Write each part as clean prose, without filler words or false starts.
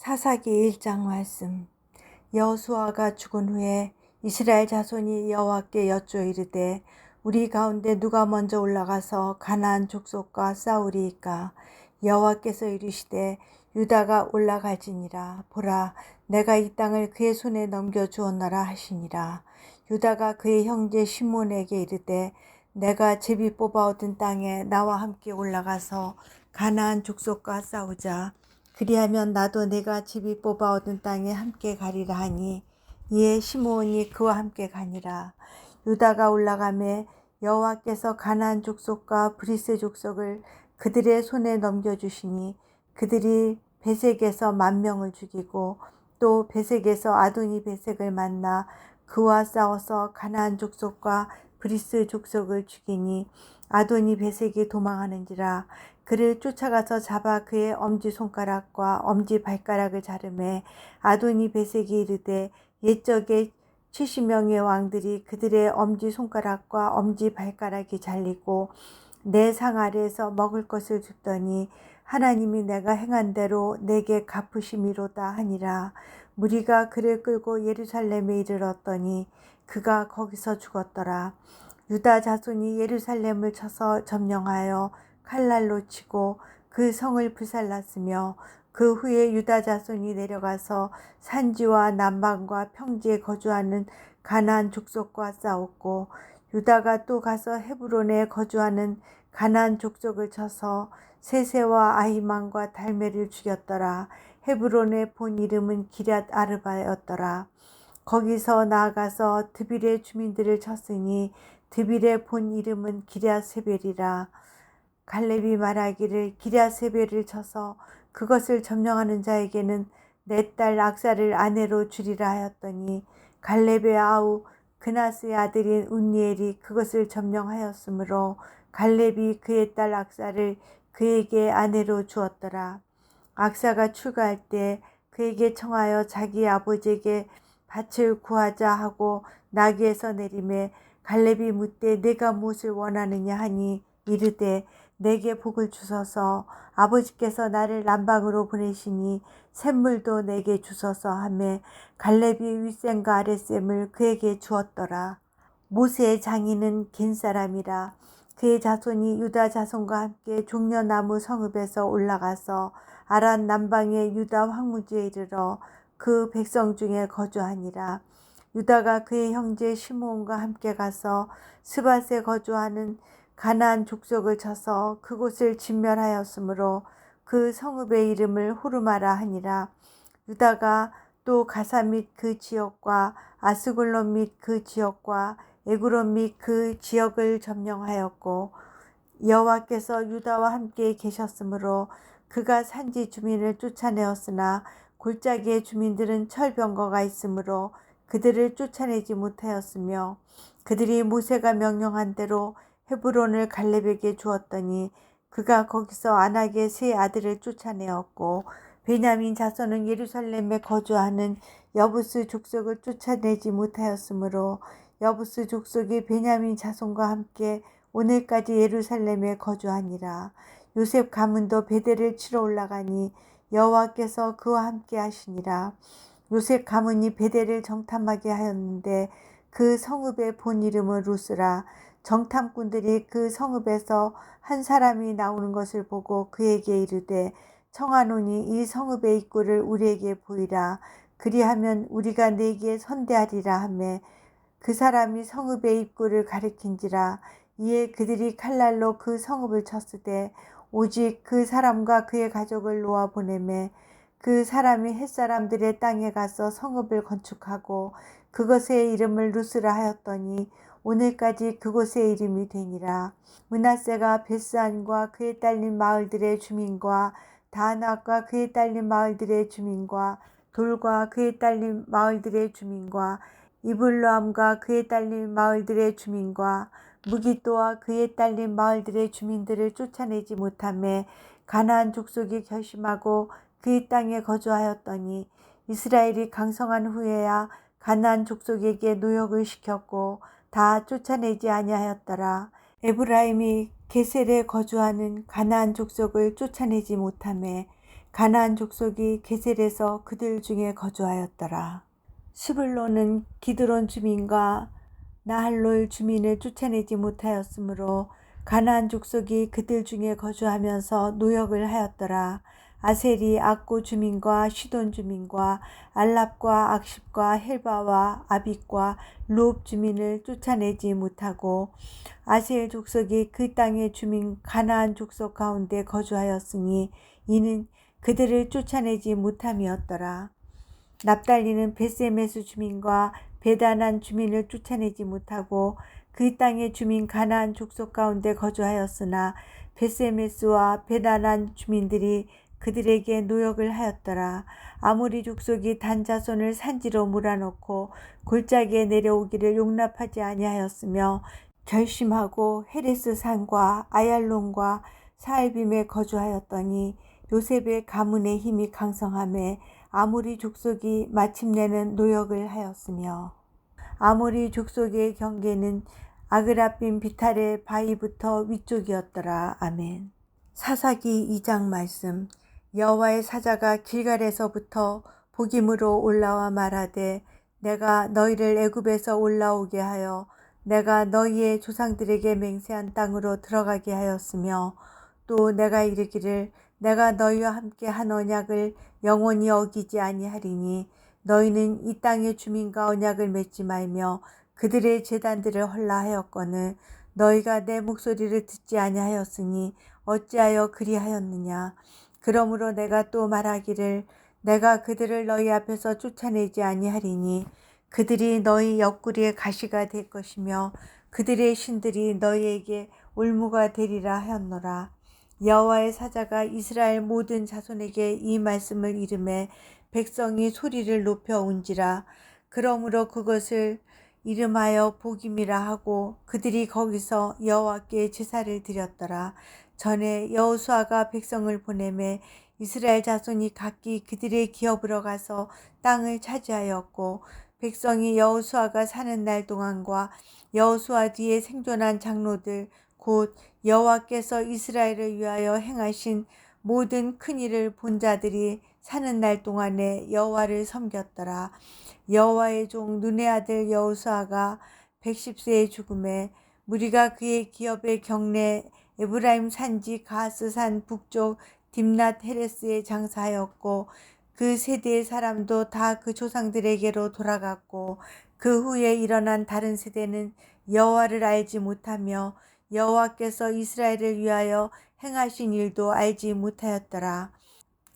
사사기 1장 말씀. 여호수아가 죽은 후에 이스라엘 자손이 여호와께 여쭈어 이르되 우리 가운데 누가 먼저 올라가서 가나안 족속과 싸우리이까. 여호와께서 이르시되 유다가 올라갈지니라. 보라, 내가 이 땅을 그의 손에 넘겨 주었노라 하시니라. 유다가 그의 형제 시몬에게 이르되 내가 제비 뽑아 얻은 땅에 나와 함께 올라가서 가나안 족속과 싸우자. 그리하면 나도 내가 제비 뽑아 얻은 땅에 함께 가리라 하니, 이에 시므온이 그와 함께 가니라. 유다가 올라가매 여호와께서 가나안 족속과 브리스 족속을 그들의 손에 넘겨주시니, 그들이 베색에서 10,000명을 죽이고 또 베색에서 아도니 베색을 만나 그와 싸워서 가나안 족속과 브리스 족속을 죽이니, 아도니 베색이 도망하는지라. 그를 쫓아가서 잡아 그의 엄지손가락과 엄지발가락을 자르매 아도니 베색이 이르되 옛적에 70명의 왕들이 그들의 엄지손가락과 엄지발가락이 잘리고 내 상 아래에서 먹을 것을 줍더니 하나님이 내가 행한 대로 내게 갚으심이로다 하니라. 무리가 그를 끌고 예루살렘에 이르렀더니 그가 거기서 죽었더라. 유다 자손이 예루살렘을 쳐서 점령하여 칼날로 치고 그 성을 불살랐으며, 그 후에 유다 자손이 내려가서 산지와 남방과 평지에 거주하는 가나안 족속과 싸웠고, 유다가 또 가서 헤브론에 거주하는 가나안 족속을 쳐서 세세와 아히만과 달메를 죽였더라. 헤브론의 본 이름은 기럇 아르바였더라. 거기서 나아가서 드빌의 주민들을 쳤으니 드빌의 본 이름은 기럇세벨이라. 갈렙이 말하기를 기럇세벨을 쳐서 그것을 점령하는 자에게는 내 딸 악사를 아내로 주리라 하였더니, 갈렙의 아우 그나스의 아들인 운니엘이 그것을 점령하였으므로 갈렙이 그의 딸 악사를 그에게 아내로 주었더라. 악사가 출가할 때 그에게 청하여 자기 아버지에게 밭을 구하자 하고 나귀에서 내리매, 갈렙이 묻되 내가 무엇을 원하느냐 하니 이르되 내게 복을 주소서. 아버지께서 나를 남방으로 보내시니 샘물도 내게 주소서 하매 갈렙이 윗샘과 아랫샘을 그에게 주었더라. 모세의 장인은 겐 사람이라. 그의 자손이 유다 자손과 함께 종려나무 성읍에서 올라가서 아란 남방의 유다 황무지에 이르러 그 백성 중에 거주하니라. 유다가 그의 형제 시므온과 함께 가서 스밧에 거주하는 가나안 족속을 쳐서 그곳을 진멸하였으므로 그 성읍의 이름을 호르마라 하니라. 유다가 또 가사 및 그 지역과 아스글론 및 그 지역과 에그론 및 그 지역을 점령하였고, 여호와께서 유다와 함께 계셨으므로 그가 산지 주민을 쫓아내었으나 골짜기의 주민들은 철병거가 있으므로 그들을 쫓아내지 못하였으며, 그들이 모세가 명령한 대로 헤브론을 갈렙에게 주었더니 그가 거기서 안악의 세 아들을 쫓아내었고, 베냐민 자손은 예루살렘에 거주하는 여부스 족속을 쫓아내지 못하였으므로 여부스 족속이 베냐민 자손과 함께 오늘까지 예루살렘에 거주하니라. 요셉 가문도 베델을 치러 올라가니 여호와께서 그와 함께 하시니라. 요셉 가문이 베델을 정탐하게 하였는데 그 성읍의 본 이름은 루스라. 정탐꾼들이 그 성읍에서 한 사람이 나오는 것을 보고 그에게 이르되 청하노니 이 성읍의 입구를 우리에게 보이라. 그리하면 우리가 네게 선대하리라 하매 그 사람이 성읍의 입구를 가리킨지라. 이에 그들이 칼날로 그 성읍을 쳤으되 오직 그 사람과 그의 가족을 놓아 보내매, 그 사람이 햇사람들의 땅에 가서 성읍을 건축하고 그것의 이름을 루스라 하였더니 오늘까지 그곳의 이름이 되니라. 므낫세가 베스안과 그에 딸린 마을들의 주민과 다낙과 그에 딸린 마을들의 주민과 돌과 그에 딸린 마을들의 주민과 이블로암과 그에 딸린 마을들의 주민과 무기또와 그에 딸린 마을들의 주민들을 쫓아내지 못하매 가나안 족속이 결심하고 그 땅에 거주하였더니, 이스라엘이 강성한 후에야 가나안 족속에게 노역을 시켰고 다 쫓아내지 아니하였더라. 에브라임이 게셀에 거주하는 가나안 족속을 쫓아내지 못하매 가나안 족속이 게셀에서 그들 중에 거주하였더라. 스불론은 기드론 주민과 나할롤 주민을 쫓아내지 못하였으므로 가나안 족속이 그들 중에 거주하면서 노역을 하였더라. 아셀이 악고 주민과 시돈 주민과 알랍과 악십과 헬바와 아빅과 롭 주민을 쫓아내지 못하고 아셀 족속이 그 땅의 주민 가나안 족속 가운데 거주하였으니 이는 그들을 쫓아내지 못함이었더라. 납달리는 베세메스 주민과 베다난 주민을 쫓아내지 못하고 그 땅의 주민 가나안 족속 가운데 거주하였으나 베세메스와 베다난 주민들이 그들에게 노역을 하였더라. 아모리 족속이 단 자손을 산지로 몰아넣고 골짜기에 내려오기를 용납하지 아니하였으며 결심하고 헤레스 산과 아얄론과 사알빔에 거주하였더니 요셉의 가문의 힘이 강성함에 아모리 족속이 마침내는 노역을 하였으며 아모리 족속의 경계는 아그라빔 비탈의 바위부터 위쪽이었더라. 아멘. 사사기 2장 말씀. 여호와의 사자가 길갈에서부터 복임으로 올라와 말하되 내가 너희를 애굽에서 올라오게 하여 내가 너희의 조상들에게 맹세한 땅으로 들어가게 하였으며 또 내가 이르기를 내가 너희와 함께 한 언약을 영원히 어기지 아니하리니 너희는 이 땅의 주민과 언약을 맺지 말며 그들의 제단들을 헐라하였거늘 너희가 내 목소리를 듣지 아니하였으니 어찌하여 그리하였느냐. 그러므로 내가 또 말하기를 내가 그들을 너희 앞에서 쫓아내지 아니하리니 그들이 너희 옆구리의 가시가 될 것이며 그들의 신들이 너희에게 올무가 되리라 하였노라. 여호와의 사자가 이스라엘 모든 자손에게 이 말씀을 이르매 백성이 소리를 높여 운지라. 그러므로 그것을 이름하여 복임이라 하고 그들이 거기서 여호와께 제사를 드렸더라. 전에 여호수아가 백성을 보내매 이스라엘 자손이 각기 그들의 기업으로 가서 땅을 차지하였고 백성이 여호수아가 사는 날 동안과 여호수아 뒤에 생존한 장로들 곧 여호와께서 이스라엘을 위하여 행하신 모든 큰 일을 본 자들이 사는 날 동안에 여호와를 섬겼더라. 여호와의 종 눈의 아들 여호수아가 110세의 죽음에 무리가 그의 기업의 경내 에브라임 산지 가스산 북쪽 딥낫 헤레스에 장사하였고 그 세대의 사람도 다 그 조상들에게로 돌아갔고 그 후에 일어난 다른 세대는 여호와를 알지 못하며 여호와께서 이스라엘을 위하여 행하신 일도 알지 못하였더라.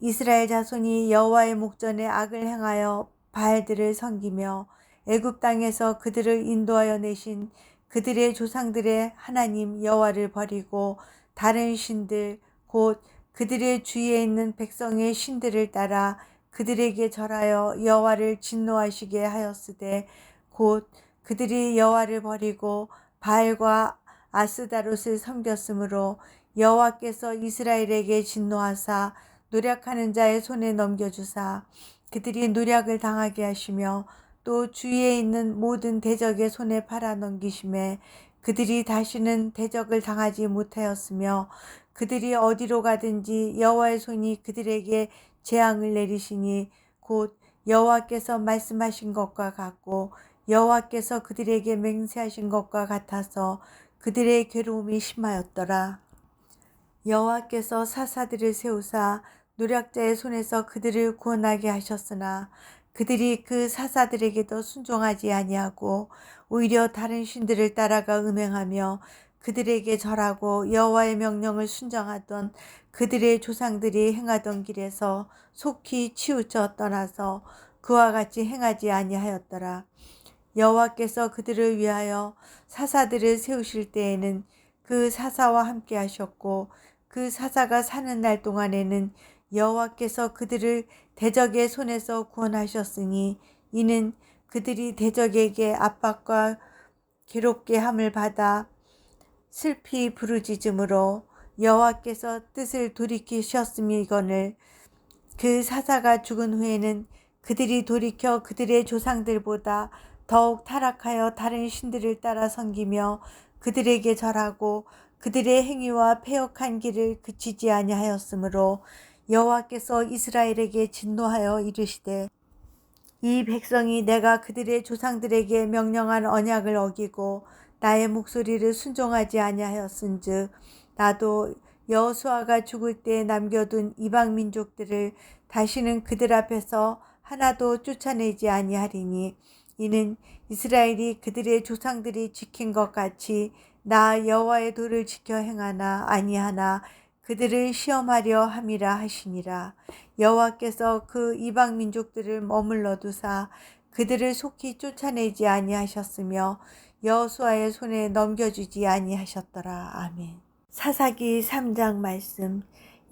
이스라엘 자손이 여호와의 목전에 악을 행하여 바알들을 섬기며 애굽 땅에서 그들을 인도하여 내신 그들의 조상들의 하나님 여호와를 버리고 다른 신들 곧 그들의 주위에 있는 백성의 신들을 따라 그들에게 절하여 여호와를 진노하시게 하였으되 곧 그들이 여호와를 버리고 바알과 아스다롯을 섬겼으므로 여호와께서 이스라엘에게 진노하사 노략하는 자의 손에 넘겨주사 그들이 노략을 당하게 하시며 또 주위에 있는 모든 대적의 손에 팔아 넘기심에 그들이 다시는 대적을 당하지 못하였으며 그들이 어디로 가든지 여호와의 손이 그들에게 재앙을 내리시니 곧 여호와께서 말씀하신 것과 같고 여호와께서 그들에게 맹세하신 것과 같아서 그들의 괴로움이 심하였더라. 여호와께서 사사들을 세우사 노략자의 손에서 그들을 구원하게 하셨으나 그들이 그 사사들에게도 순종하지 아니하고 오히려 다른 신들을 따라가 음행하며 그들에게 절하고 여호와의 명령을 순종하던 그들의 조상들이 행하던 길에서 속히 치우쳐 떠나서 그와 같이 행하지 아니하였더라. 여호와께서 그들을 위하여 사사들을 세우실 때에는 그 사사와 함께 하셨고 그 사사가 사는 날 동안에는 여호와께서 그들을 대적의 손에서 구원하셨으니 이는 그들이 대적에게 압박과 괴롭게 함을 받아 슬피 부르짖음으로 여호와께서 뜻을 돌이키셨음이거늘 그 사사가 죽은 후에는 그들이 돌이켜 그들의 조상들보다 더욱 타락하여 다른 신들을 따라 섬기며 그들에게 절하고 그들의 행위와 패역한 길을 그치지 아니하였으므로 여호와께서 이스라엘에게 진노하여 이르시되 이 백성이 내가 그들의 조상들에게 명령한 언약을 어기고 나의 목소리를 순종하지 아니하였은즉 나도 여호수아가 죽을 때 남겨둔 이방 민족들을 다시는 그들 앞에서 하나도 쫓아내지 아니하리니 이는 이스라엘이 그들의 조상들이 지킨 것 같이 나 여호와의 도를 지켜 행하나 아니하나 그들을 시험하려 함이라 하시니라. 여호와께서 그 이방 민족들을 머물러 두사 그들을 속히 쫓아내지 아니하셨으며 여호수아의 손에 넘겨주지 아니하셨더라. 아멘. 사사기 3장 말씀.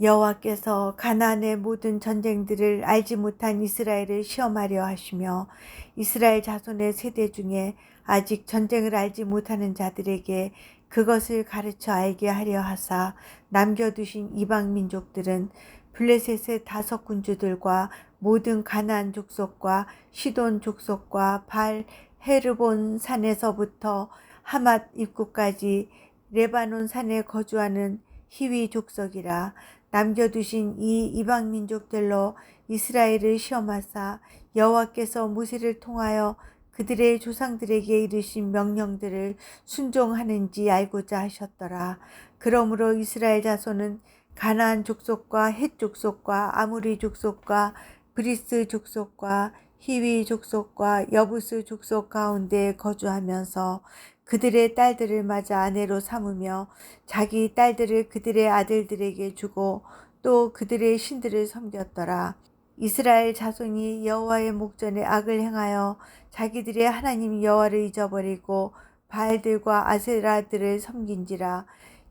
여호와께서 가나안의 모든 전쟁들을 알지 못한 이스라엘을 시험하려 하시며 이스라엘 자손의 세대 중에 아직 전쟁을 알지 못하는 자들에게 그것을 가르쳐 알게 하려 하사 남겨두신 이방 민족들은 블레셋의 5 군주들과 모든 가나안 족속과 시돈 족속과 발 헤르본 산에서부터 하맛 입구까지 레바논 산에 거주하는 히위 족속이라. 남겨두신 이 이방 민족들로 이스라엘을 시험하사 여호와께서 모세를 통하여 그들의 조상들에게 이르신 명령들을 순종하는지 알고자 하셨더라. 그러므로 이스라엘 자손은 가나안 족속과 헷 족속과 아모리 족속과 브리스 족속과 히위 족속과 여부스 족속 가운데 거주하면서 그들의 딸들을 맞아 아내로 삼으며 자기 딸들을 그들의 아들들에게 주고 또 그들의 신들을 섬겼더라. 이스라엘 자손이 여호와의 목전에 악을 행하여 자기들의 하나님 여호와를 잊어버리고 바알들과 아세라들을 섬긴지라.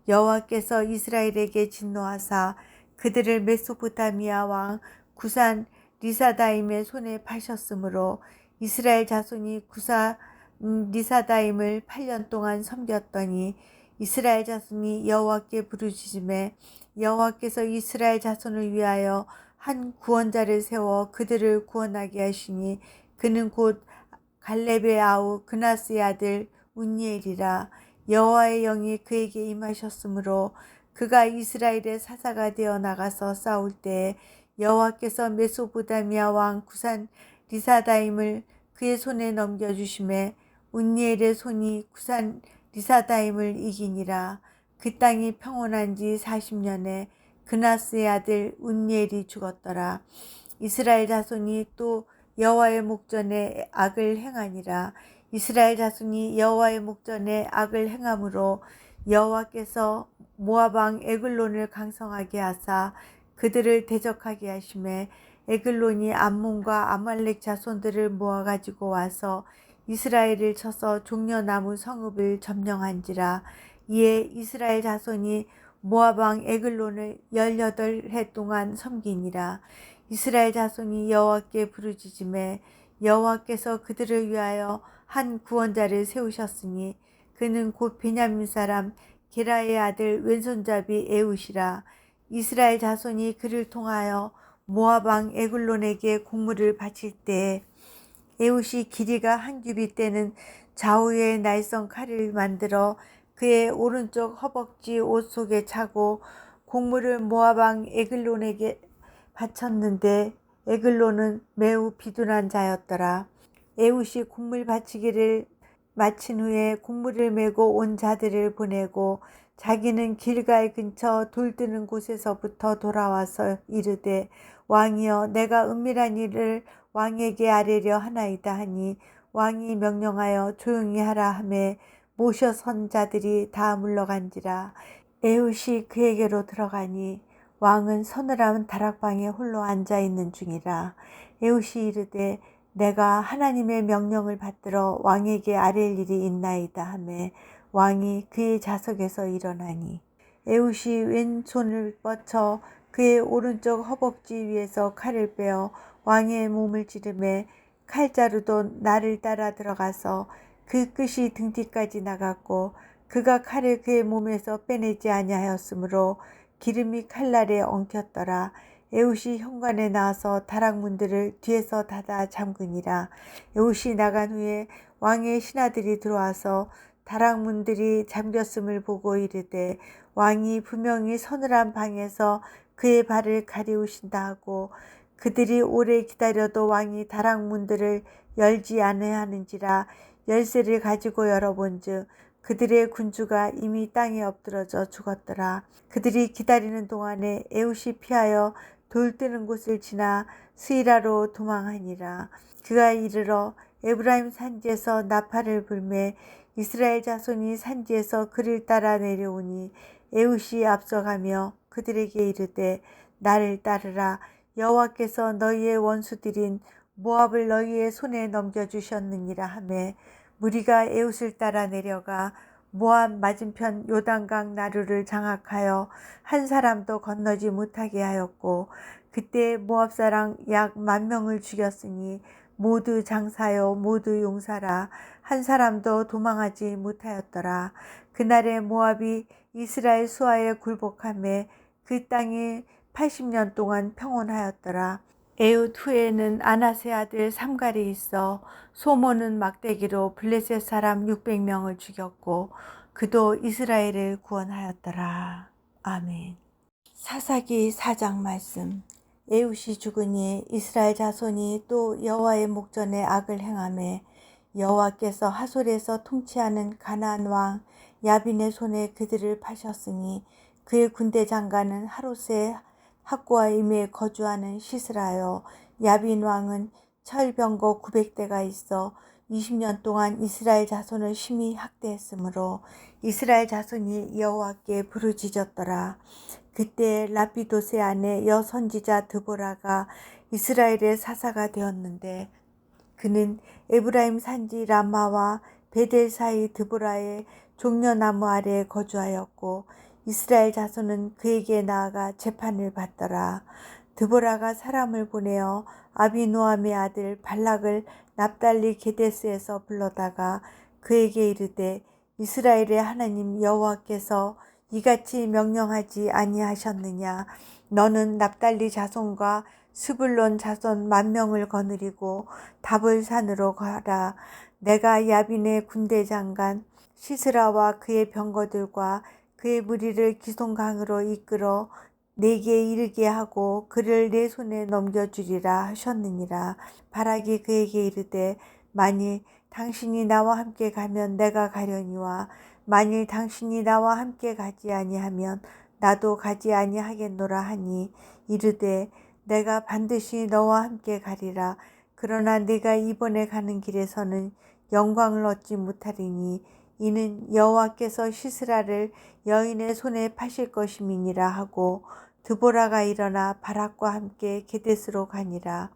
여호와께서 이스라엘에게 진노하사 그들을 메소포타미아 왕 구산 리사다임의 손에 파셨으므로 이스라엘 자손이 구산 리사다임을 8년 동안 섬겼더니 이스라엘 자손이 여호와께 부르짖음에 여호와께서 이스라엘 자손을 위하여 한 구원자를 세워 그들을 구원하게 하시니 그는 곧 갈렙의 아우 그나스의 아들 운니엘이라. 여호와의 영이 그에게 임하셨으므로 그가 이스라엘의 사사가 되어 나가서 싸울 때 여호와께서 메소포타미아 왕 구산 리사다임을 그의 손에 넘겨주심에 운니엘의 손이 구산 리사다임을 이기니라. 그 땅이 평온한 지 40년에 그나스의 아들 운니엘이 죽었더라. 이스라엘 자손이 또 여호와의 목전에 악을 행하니라. 이스라엘 자손이 여호와의 목전에 악을 행함으로 여호와께서 모압 왕 에글론을 강성하게 하사 그들을 대적하게 하심에 에글론이 암몬과 아말렉 자손들을 모아 가지고 와서 이스라엘을 쳐서 종려나무 성읍을 점령한지라. 이에 이스라엘 자손이 모압 왕 에글론을 18해 동안 섬기니라. 이스라엘 자손이 여호와께 부르짖음에 여호와께서 그들을 위하여 한 구원자를 세우셨으니 그는 곧 베냐민 사람 게라의 아들 왼손잡이 에웃이라. 이스라엘 자손이 그를 통하여 모압 왕 에글론에게 공물을 바칠 때에 에웃이 길이가 1규빗 되는 좌우의 날성 칼을 만들어 그의 오른쪽 허벅지 옷 속에 차고 공물을 모압 왕 에글론에게 바쳤는데 에글론은 매우 비둔한 자였더라. 에웃이 공물 바치기를 마친 후에 공물을 메고 온 자들을 보내고 자기는 길갈 근처 돌 뜨는 곳에서부터 돌아와서 이르되 왕이여 내가 은밀한 일을 왕에게 아뢰려 하나이다 하니 왕이 명령하여 조용히 하라 하매 모셔 선 자들이 다 물러간지라. 에웃이 그에게로 들어가니 왕은 서늘한 다락방에 홀로 앉아 있는 중이라. 에웃이 이르되 내가 하나님의 명령을 받들어 왕에게 아랠 일이 있나이다 하매 왕이 그의 자석에서 일어나니 에웃이 왼손을 뻗쳐 그의 오른쪽 허벅지 위에서 칼을 빼어 왕의 몸을 찌르매 칼자루도 날을 따라 들어가서 그 끝이 등뒤까지 나갔고 그가 칼을 그의 몸에서 빼내지 아니하였으므로 기름이 칼날에 엉켰더라. 에웃이 현관에 나와서 다락문들을 뒤에서 닫아 잠그니라. 에웃이 나간 후에 왕의 신하들이 들어와서 다락문들이 잠겼음을 보고 이르되 왕이 분명히 서늘한 방에서 그의 발을 가리우신다 하고 그들이 오래 기다려도 왕이 다락문들을 열지 아니하는지라 열쇠를 가지고 열어본즉 그들의 군주가 이미 땅에 엎드러져 죽었더라. 그들이 기다리는 동안에 에훗이 피하여 돌 뜨는 곳을 지나 스이라로 도망하니라. 그가 이르러 에브라임 산지에서 나팔을 불매 이스라엘 자손이 산지에서 그를 따라 내려오니 에훗이 앞서가며 그들에게 이르되 나를 따르라. 여호와께서 너희의 원수들인 모압을 너희의 손에 넘겨주셨느니라 하매 무리가 에훗을 따라 내려가 모압 맞은편 요단강 나루를 장악하여 한 사람도 건너지 못하게 하였고 그때 모압 사람 약 10,000명을 죽였으니 모두 장사요 모두 용사라. 한 사람도 도망하지 못하였더라. 그날에 모압이 이스라엘 수하에 굴복하매 그 땅이 80년 동안 평온하였더라. 에훗 후에는 아나세 아들 삼갈이 있어 소모는 막대기로 블레셋 사람 600명을 죽였고 그도 이스라엘을 구원하였더라. 아멘. 사사기 4장 말씀. 에훗이 죽으니 이스라엘 자손이 또 여호와의 목전에 악을 행하매 여호와께서 하솔에서 통치하는 가나안 왕 야빈의 손에 그들을 파셨으니 그의 군대 장관은 하롯의 학고아임에 거주하는 시스라요. 야빈 왕은 철병거 900대가 있어 20년 동안 이스라엘 자손을 심히 학대했으므로 이스라엘 자손이 여호와께 부르짖었더라. 그때 라피도세 아내 여선지자 드보라가 이스라엘의 사사가 되었는데 그는 에브라임 산지 라마와 베델 사이 드보라의 종려나무 아래에 거주하였고 이스라엘 자손은 그에게 나아가 재판을 받더라. 드보라가 사람을 보내어 아비노함의 아들 발락을 납달리 게데스에서 불러다가 그에게 이르되 이스라엘의 하나님 여호와께서 이같이 명령하지 아니하셨느냐. 너는 납달리 자손과 스불론 자손 10,000명을 거느리고 다볼산으로 가라. 내가 야빈의 군대 장관 시스라와 그의 병거들과 그의 무리를 기송강으로 이끌어 내게 이르게 하고 그를 내 손에 넘겨주리라 하셨느니라. 바락이 그에게 이르되 만일 당신이 나와 함께 가면 내가 가려니와 만일 당신이 나와 함께 가지 아니하면 나도 가지 아니하겠노라 하니 이르되 내가 반드시 너와 함께 가리라. 그러나 네가 이번에 가는 길에서는 영광을 얻지 못하리니 이는 여호와께서 시스라를 여인의 손에 파실 것임이니라 하고 드보라가 일어나 바락과 함께 게데스로 가니라.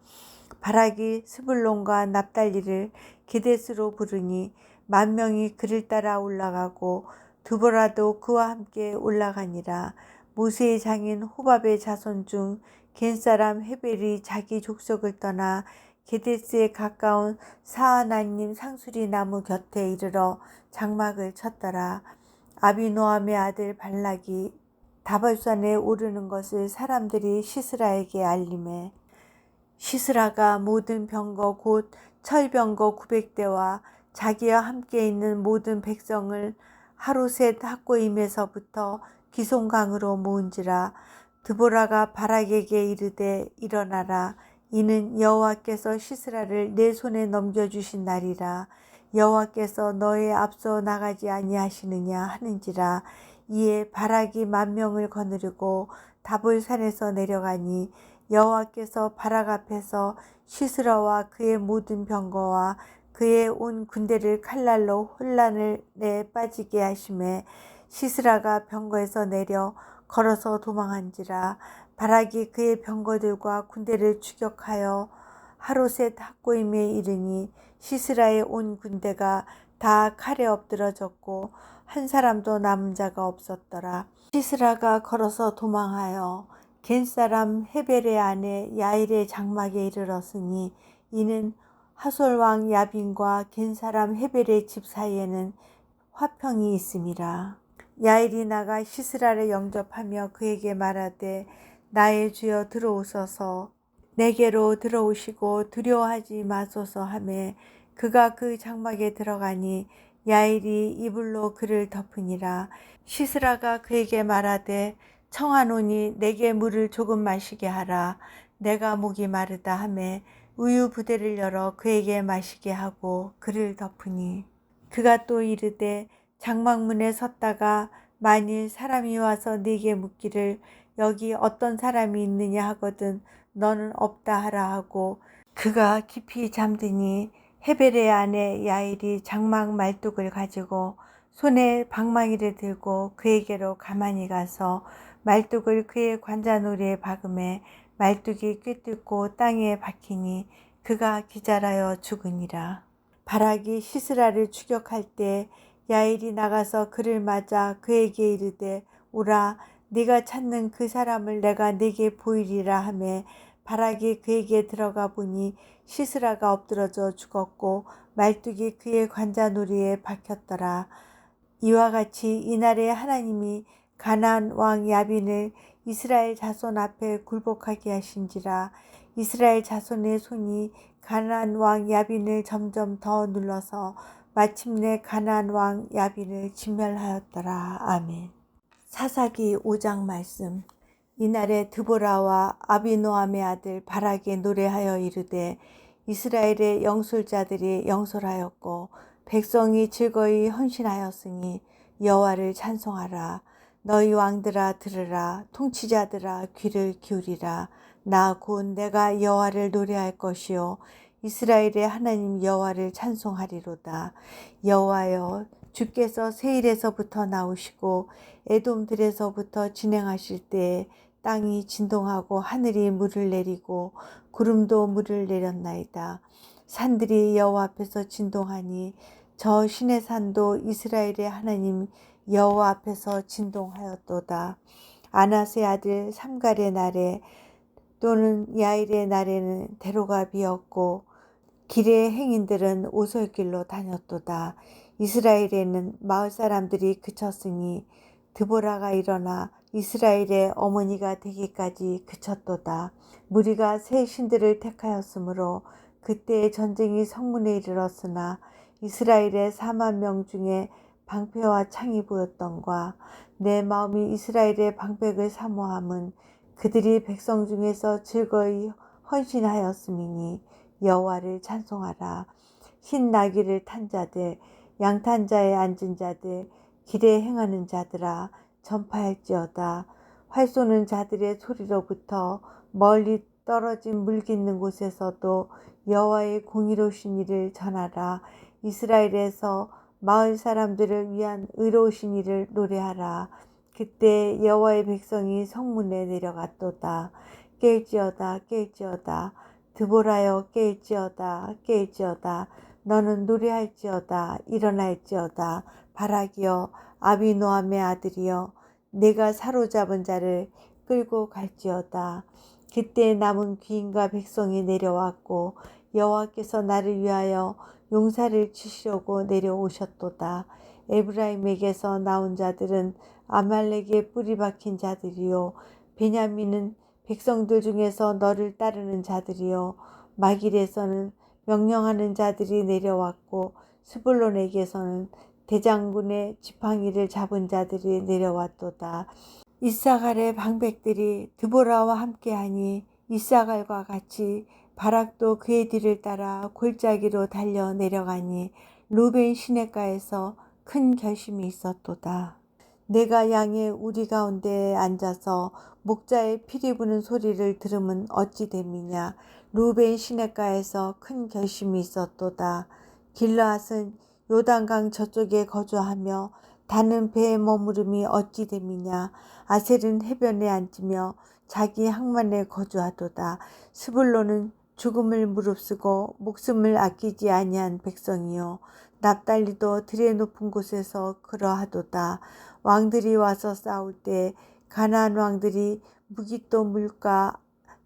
바락이 스불론과 납달리를 게데스로 부르니 10,000명이 그를 따라 올라가고 드보라도 그와 함께 올라가니라. 모세의 장인 호밥의 자손 중 겐사람 헤벨이 자기 족속을 떠나 게데스에 가까운 사하나님 상수리 나무 곁에 이르러 장막을 쳤더라. 아비노함의 아들 발락이 다볼산에 오르는 것을 사람들이 시스라에게 알림해 시스라가 모든 병거 곧 철병거 900대와 자기와 함께 있는 모든 백성을 하롯셋 학고임에서부터 기송강으로 모은지라. 드보라가 바락에게 이르되 일어나라. 이는 여호와께서 시스라를 내 손에 넘겨주신 날이라. 여호와께서 너의 앞서 나가지 아니하시느냐 하는지라. 이에 바락이 10,000명을 거느리고 다볼산에서 내려가니 여호와께서 바락 앞에서 시스라와 그의 모든 병거와 그의 온 군대를 칼날로 혼란에 빠지게 하심에 시스라가 병거에서 내려 걸어서 도망한지라. 바락이 그의 병거들과 군대를 추격하여 하롯셋 학고임에 이르니 시스라의 온 군대가 다 칼에 엎드러졌고 한 사람도 남은 자가 없었더라. 시스라가 걸어서 도망하여 겐사람 헤벨의 아내 야일의 장막에 이르렀으니 이는 하솔왕 야빈과 겐사람 헤벨의 집 사이에는 화평이 있음이라. 야일이 나가 시스라를 영접하며 그에게 말하되 나의 주여 들어오소서. 내게로 들어오시고 두려워하지 마소서 하매 그가 그 장막에 들어가니 야일이 이불로 그를 덮으니라. 시스라가 그에게 말하되 청하노니 내게 물을 조금 마시게 하라. 내가 목이 마르다 하매 우유 부대를 열어 그에게 마시게 하고 그를 덮으니 그가 또 이르되 장막문에 섰다가 만일 사람이 와서 네게 묻기를 여기 어떤 사람이 있느냐 하거든 너는 없다 하라 하고 그가 깊이 잠드니 헤벨의 아내 야일이 장막 말뚝을 가지고 손에 방망이를 들고 그에게로 가만히 가서 말뚝을 그의 관자놀이에 박음에 말뚝이 꿰뚫고 땅에 박히니 그가 기절하여 죽으니라. 바락이 시스라를 추격할 때 야일이 나가서 그를 맞아 그에게 이르되 오라 네가 찾는 그 사람을 내가 네게 보이리라 하매 바락이 그에게 들어가 보니 시스라가 엎드러져 죽었고 말뚝이 그의 관자놀이에 박혔더라. 이와 같이 이날에 하나님이 가나안 왕 야빈을 이스라엘 자손 앞에 굴복하게 하신지라. 이스라엘 자손의 손이 가나안 왕 야빈을 점점 더 눌러서 마침내 가나안 왕 야빈을 진멸하였더라. 아멘. 사사기 5장 말씀. 이날에 드보라와 아비노함의 아들 바락이 노래하여 이르되 이스라엘의 영술자들이 영솔하였고 백성이 즐거이 헌신하였으니 여호와를 찬송하라. 너희 왕들아 들으라. 통치자들아 귀를 기울이라. 나 곧 내가 여호와를 노래할 것이요 이스라엘의 하나님 여호와를 찬송하리로다. 여호와여 주께서 세일에서부터 나오시고 에돔들에서부터 진행하실 때에 땅이 진동하고 하늘이 물을 내리고 구름도 물을 내렸나이다. 산들이 여호와 앞에서 진동하니 저 신의 산도 이스라엘의 하나님 여호와 앞에서 진동하였도다. 아나스의 아들 삼갈의 날에 또는 야일의 날에는 대로가 비었고 길의 행인들은 오솔길로 다녔도다. 이스라엘에는 마을 사람들이 그쳤으니 드보라가 일어나 이스라엘의 어머니가 되기까지 그쳤도다. 무리가 새 신들을 택하였으므로 그때의 전쟁이 성문에 이르렀으나 이스라엘의 4만 명 중에 방패와 창이 보였던과 내 마음이 이스라엘의 방백을 사모함은 그들이 백성 중에서 즐거이 헌신하였음이니 여호와를 찬송하라. 흰 나귀를 탄 자들 양탄 자에 앉은 자들 길에 행하는 자들아 전파할지어다. 활 쏘는 자들의 소리로부터 멀리 떨어진 물 깃는 곳에서도 여호와의 공의로우신 일을 전하라. 이스라엘에서 마을 사람들을 위한 의로우신 일을 노래하라. 그때 여호와의 백성이 성문에 내려갔도다. 깰지어다 깰지어다. 드보라여 깰지어다 깰지어다. 너는 노래할지어다 일어날지어다. 바락이여 아비노함의 아들이여 내가 사로잡은 자를 끌고 갈지어다. 그때 남은 귀인과 백성이 내려왔고 여호와께서 나를 위하여 용사를 치시려고 내려오셨도다. 에브라임에게서 나온 자들은 아말렉의 뿌리 박힌 자들이요 베냐민은 백성들 중에서 너를 따르는 자들이요 마길에서는 명령하는 자들이 내려왔고 스불론에게서는 대장군의 지팡이를 잡은 자들이 내려왔도다. 이사갈의 방백들이 드보라와 함께하니 이사갈과 같이 바락도 그의 뒤를 따라 골짜기로 달려 내려가니 루벤 시냇가에서 큰 결심이 있었도다. 내가 양의 우리 가운데에 앉아서 목자의 피리 부는 소리를 들으면 어찌 됨이냐. 루벤 시냇가에서 큰 결심이 있었도다. 길르앗은 요단강 저쪽에 거주하며 다는 배에 머무름이 어찌 됨이냐. 아셀은 해변에 앉으며 자기 항만에 거주하도다. 스불론은 죽음을 무릅쓰고 목숨을 아끼지 아니한 백성이요 납달리도 들의 높은 곳에서 그러하도다. 왕들이 와서 싸울 때 가나안 왕들이 무기또 물가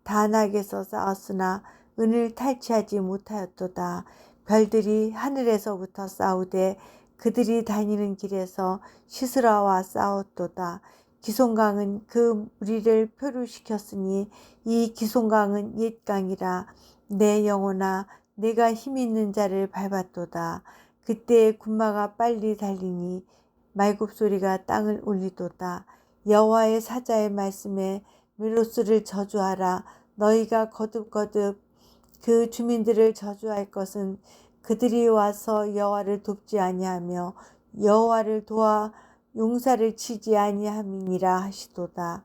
다낙에서 싸웠으나 은을 탈취하지 못하였도다. 별들이 하늘에서부터 싸우되 그들이 다니는 길에서 시스라와 싸웠도다. 기송강은 그 무리를 표류시켰으니 이 기송강은 옛 강이라. 내 영혼아 내가 힘 있는 자를 밟았도다. 그때 군마가 빨리 달리니 말굽소리가 땅을 울리도다. 여호와의 사자의 말씀에 미로스를 저주하라. 너희가 거듭거듭 그 주민들을 저주할 것은 그들이 와서 여호와를 돕지 아니하며 여호와를 도와 용사를 치지 아니함이니라 하시도다.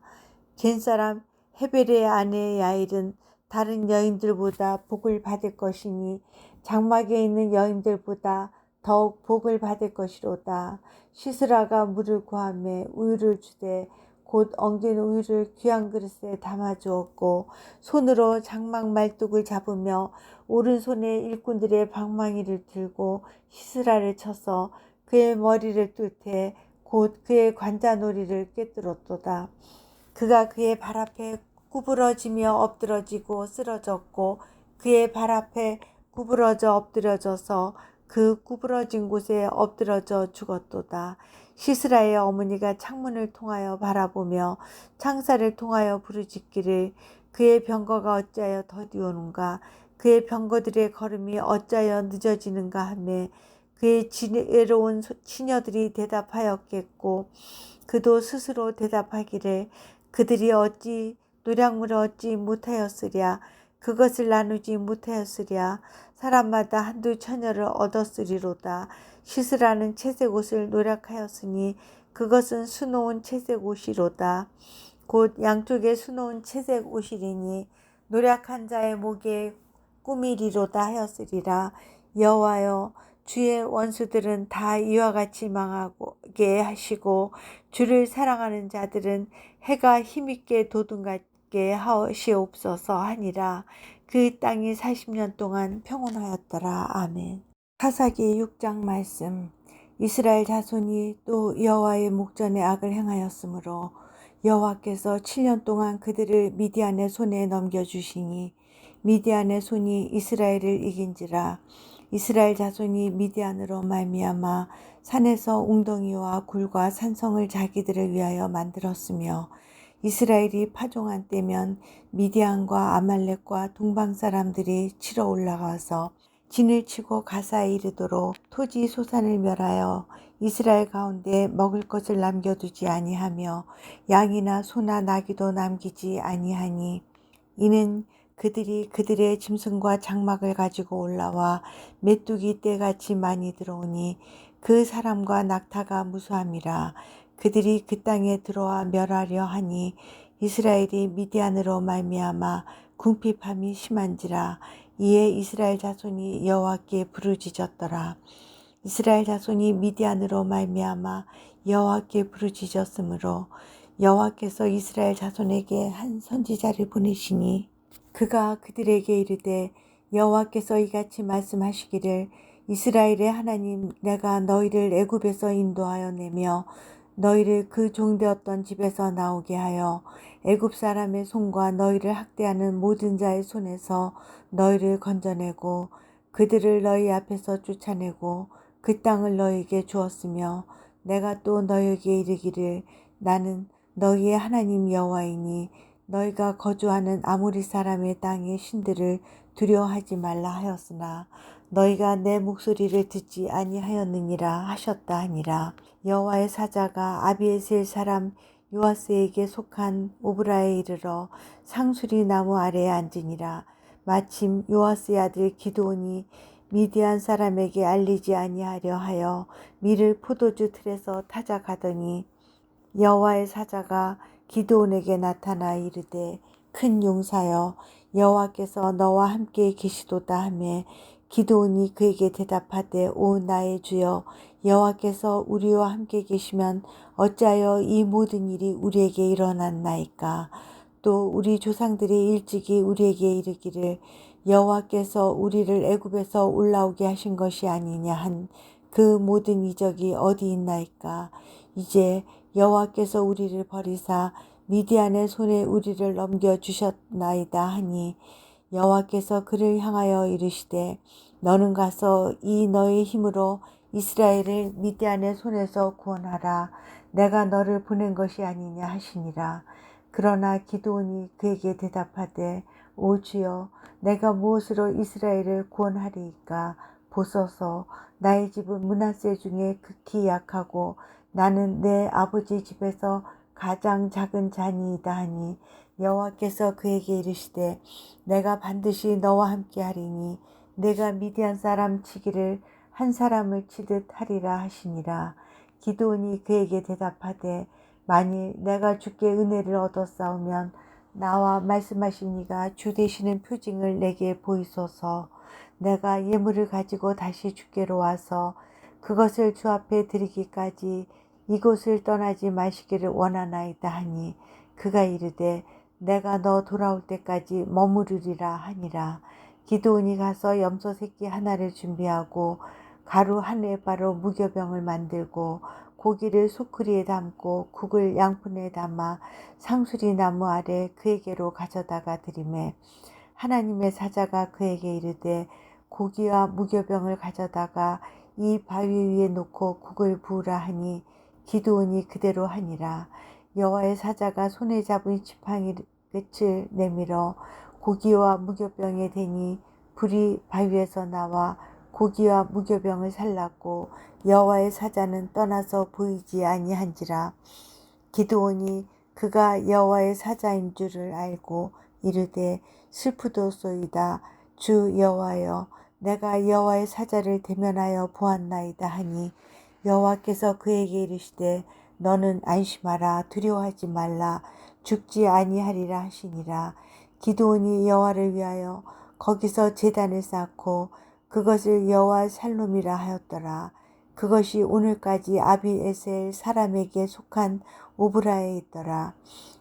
겐사람 헤벨의 아내 야일은 다른 여인들보다 복을 받을 것이니 장막에 있는 여인들보다 더욱 복을 받을 것이로다. 시스라가 물을 구하며 우유를 주되 곧 엉긴 우유를 귀한 그릇에 담아 주었고 손으로 장막 말뚝을 잡으며 오른손에 일꾼들의 방망이를 들고 시스라를 쳐서 그의 머리를 뚫되 곧 그의 관자놀이를 꿰뚫었도다. 그가 그의 발 앞에 구부러지며 엎드러지고 쓰러졌고 그의 발 앞에 구부러져 엎드려져서 그 구부러진 곳에 엎드러져 죽었도다. 시스라의 어머니가 창문을 통하여 바라보며 창살을 통하여 부르짖기를 그의 병거가 어찌하여 더디오는가 그의 병거들의 걸음이 어찌하여 늦어지는가 하며 그의 지혜로운 처녀들이 대답하였겠고 그도 스스로 대답하기를 그들이 어찌 노략물을 얻지 못하였으랴 그것을 나누지 못하였으랴 사람마다 한두 처녀를 얻었으리로다. 시스라는 채색 옷을 노략하였으니 그것은 수놓은 채색 옷이로다. 곧 양쪽에 수놓은 채색 옷이리니 노략한 자의 목에 꾸미리로다 하였으리라. 여호와여 주의 원수들은 다 이와 같이 망하게 하시고 주를 사랑하는 자들은 해가 힘있게 돋음같게 하시옵소서 하니라. 그 땅이 40년 동안 평온하였더라. 아멘. 사사기 6장 말씀. 이스라엘 자손이 또 여호와의 목전에 악을 행하였으므로 여호와께서 7년 동안 그들을 미디안의 손에 넘겨주시니 미디안의 손이 이스라엘을 이긴지라. 이스라엘 자손이 미디안으로 말미암아 산에서 웅덩이와 굴과 산성을 자기들을 위하여 만들었으며 이스라엘이 파종한 때면 미디안과 아말렉과 동방 사람들이 치러 올라가서 진을 치고 가사에 이르도록 토지 소산을 멸하여 이스라엘 가운데 먹을 것을 남겨두지 아니하며 양이나 소나 나귀도 남기지 아니하니 이는 그들이 그들의 짐승과 장막을 가지고 올라와 메뚜기 떼같이 많이 들어오니 그 사람과 낙타가 무수함이라. 그들이 그 땅에 들어와 멸하려 하니 이스라엘이 미디안으로 말미암아 궁핍함이 심한지라. 이에 이스라엘 자손이 여호와께 부르짖었더라. 이스라엘 자손이 미디안으로 말미암아 여호와께 부르짖었으므로 여호와께서 이스라엘 자손에게 한 선지자를 보내시니 그가 그들에게 이르되 여호와께서 이같이 말씀하시기를 이스라엘의 하나님 내가 너희를 애굽에서 인도하여 내며 너희를 그 종되었던 집에서 나오게 하여 애굽 사람의 손과 너희를 학대하는 모든 자의 손에서 너희를 건져내고 그들을 너희 앞에서 쫓아내고 그 땅을 너희에게 주었으며 내가 또 너희에게 이르기를 나는 너희의 하나님 여호와이니 너희가 거주하는 아모리 사람의 땅의 신들을 두려워하지 말라 하였으나 너희가 내 목소리를 듣지 아니하였느니라 하셨다 하니라. 여호와의 사자가 아비에셀 사람 요아스에게 속한 오브라에 이르러 상수리 나무 아래에 앉으니라. 마침 요아스의 아들 기드온이 미디안 사람에게 알리지 아니하려 하여 밀을 포도주 틀에서 타자 가더니 여호와의 사자가 기드온에게 나타나 이르되 큰 용사여 여호와께서 너와 함께 계시도다 하며 기드온이 그에게 대답하되 오 나의 주여 여호와께서 우리와 함께 계시면 어찌하여 이 모든 일이 우리에게 일어났나이까. 또 우리 조상들이 일찍이 우리에게 이르기를 여호와께서 우리를 애굽에서 올라오게 하신 것이 아니냐 한 그 모든 이적이 어디 있나이까. 이제 여호와께서 우리를 버리사 미디안의 손에 우리를 넘겨주셨나이다 하니 여호와께서 그를 향하여 이르시되 너는 가서 이 너의 힘으로 이스라엘을 미디안의 손에서 구원하라. 내가 너를 보낸 것이 아니냐 하시니라. 그러나 기드온이 그에게 대답하되 오 주여 내가 무엇으로 이스라엘을 구원하리이까. 보소서 나의 집은 므낫세 중에 극히 약하고 나는 내 아버지 집에서 가장 작은 잔이이다 하니 여호와께서 그에게 이르시되 내가 반드시 너와 함께 하리니 내가 미디안 사람 치기를 한 사람을 치듯 하리라 하시니라. 기드온이 그에게 대답하되 만일 내가 주께 은혜를 얻었사오면 나와 말씀하신 이가 주 되시는 표징을 내게 보이소서. 내가 예물을 가지고 다시 주께로 와서 그것을 주 앞에 드리기까지 이곳을 떠나지 마시기를 원하나이다 하니 그가 이르되 내가 너 돌아올 때까지 머무르리라 하니라. 기드온이 가서 염소 새끼 하나를 준비하고 가루 한 에바로 무교병을 만들고 고기를 소쿠리에 담고 국을 양푼에 담아 상수리 나무 아래 그에게로 가져다가 드리매 하나님의 사자가 그에게 이르되 고기와 무교병을 가져다가 이 바위 위에 놓고 국을 부으라 하니 기드온이 그대로 하니라. 여호와의 사자가 손에 잡은 지팡이 끝을 내밀어 고기와 무교병에 대니 불이 바위에서 나와 고기와 무교병을 살랐고 여호와의 사자는 떠나서 보이지 아니한지라. 기드온이 그가 여호와의 사자인 줄을 알고 이르되 슬프도소이다. 주 여호와여 내가 여호와의 사자를 대면하여 보았나이다 하니 여호와께서 그에게 이르시되 너는 안심하라 두려워하지 말라 죽지 아니하리라 하시니라. 기드온이 여호와를 위하여 거기서 제단을 쌓고 그것을 여호와 살롬이라 하였더라. 그것이 오늘까지 아비에셀 사람에게 속한 오브라에 있더라.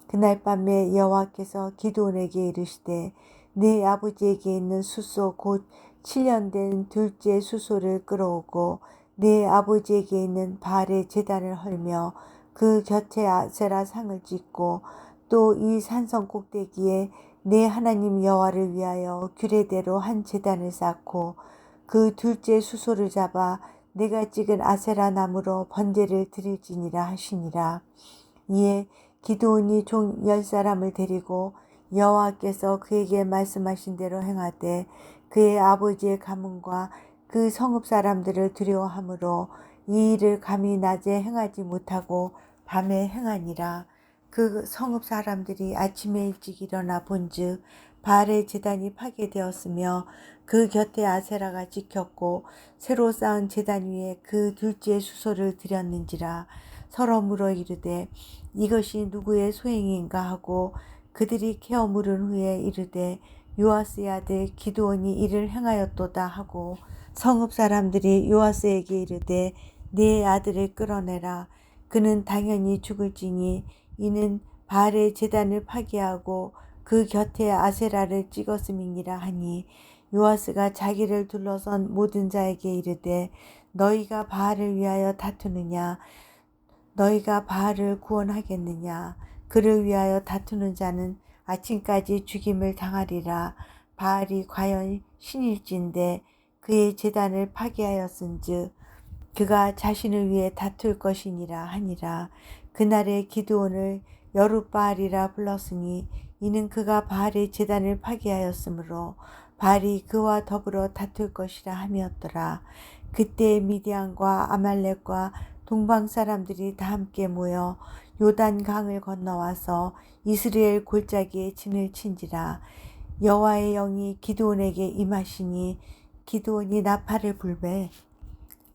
그날 밤에 여호와께서 기드온에게 이르시되 네 아버지에게 있는 숫소 곧 7년 된 둘째 숫소를 끌어오고 네 아버지에게 있는 바알의 제단을 헐며 그 곁에 아세라 상을 짓고 또 이 산성 꼭대기에 네 하나님 여호와를 위하여 규례대로 한 제단을 쌓고 그 둘째 숫소를 잡아 내가 찍은 아세라 나무로 번제를 드릴지니라 하시니라. 이에 기드온이 종 10사람을 데리고 여호와께서 그에게 말씀하신 대로 행하되 그의 아버지의 가문과 그 성읍 사람들을 두려워하므로 이 일을 감히 낮에 행하지 못하고 밤에 행하니라. 그 성읍 사람들이 아침에 일찍 일어나 본즉 바알의 제단이 파괴되었으며 그 곁에 아세라가 찍혔고 새로 쌓은 제단 위에 그 둘째 수소를 드렸는지라. 서로 물어 이르되 이것이 누구의 소행인가 하고 그들이 케어 물은 후에 이르되 요아스의 아들 기드온이 이를 행하였도다 하고 성읍 사람들이 요아스에게 이르되 네 아들을 끌어내라. 그는 당연히 죽을지니 이는 바알의 제단을 파괴하고 그 곁에 아세라를 찍었음이니라 하니 요아스가 자기를 둘러선 모든 자에게 이르되 너희가 바알을 위하여 다투느냐 너희가 바알을 구원하겠느냐 그를 위하여 다투는 자는 아침까지 죽임을 당하리라. 바알이 과연 신일진데 그의 제단을 파괴하였은즉 그가 자신을 위해 다툴 것이니라 하니라. 그날에 기드온을 여룻바알이라 불렀으니 이는 그가 바알의 제단을 파괴하였으므로 바알이 그와 더불어 다툴 것이라 함이었더라. 그때 미디안과 아말렉과 동방 사람들이 다 함께 모여 요단 강을 건너와서 이스라엘 골짜기에 진을 친지라. 여호와의 영이 기드온에게 임하시니 기드온이 나팔을 불매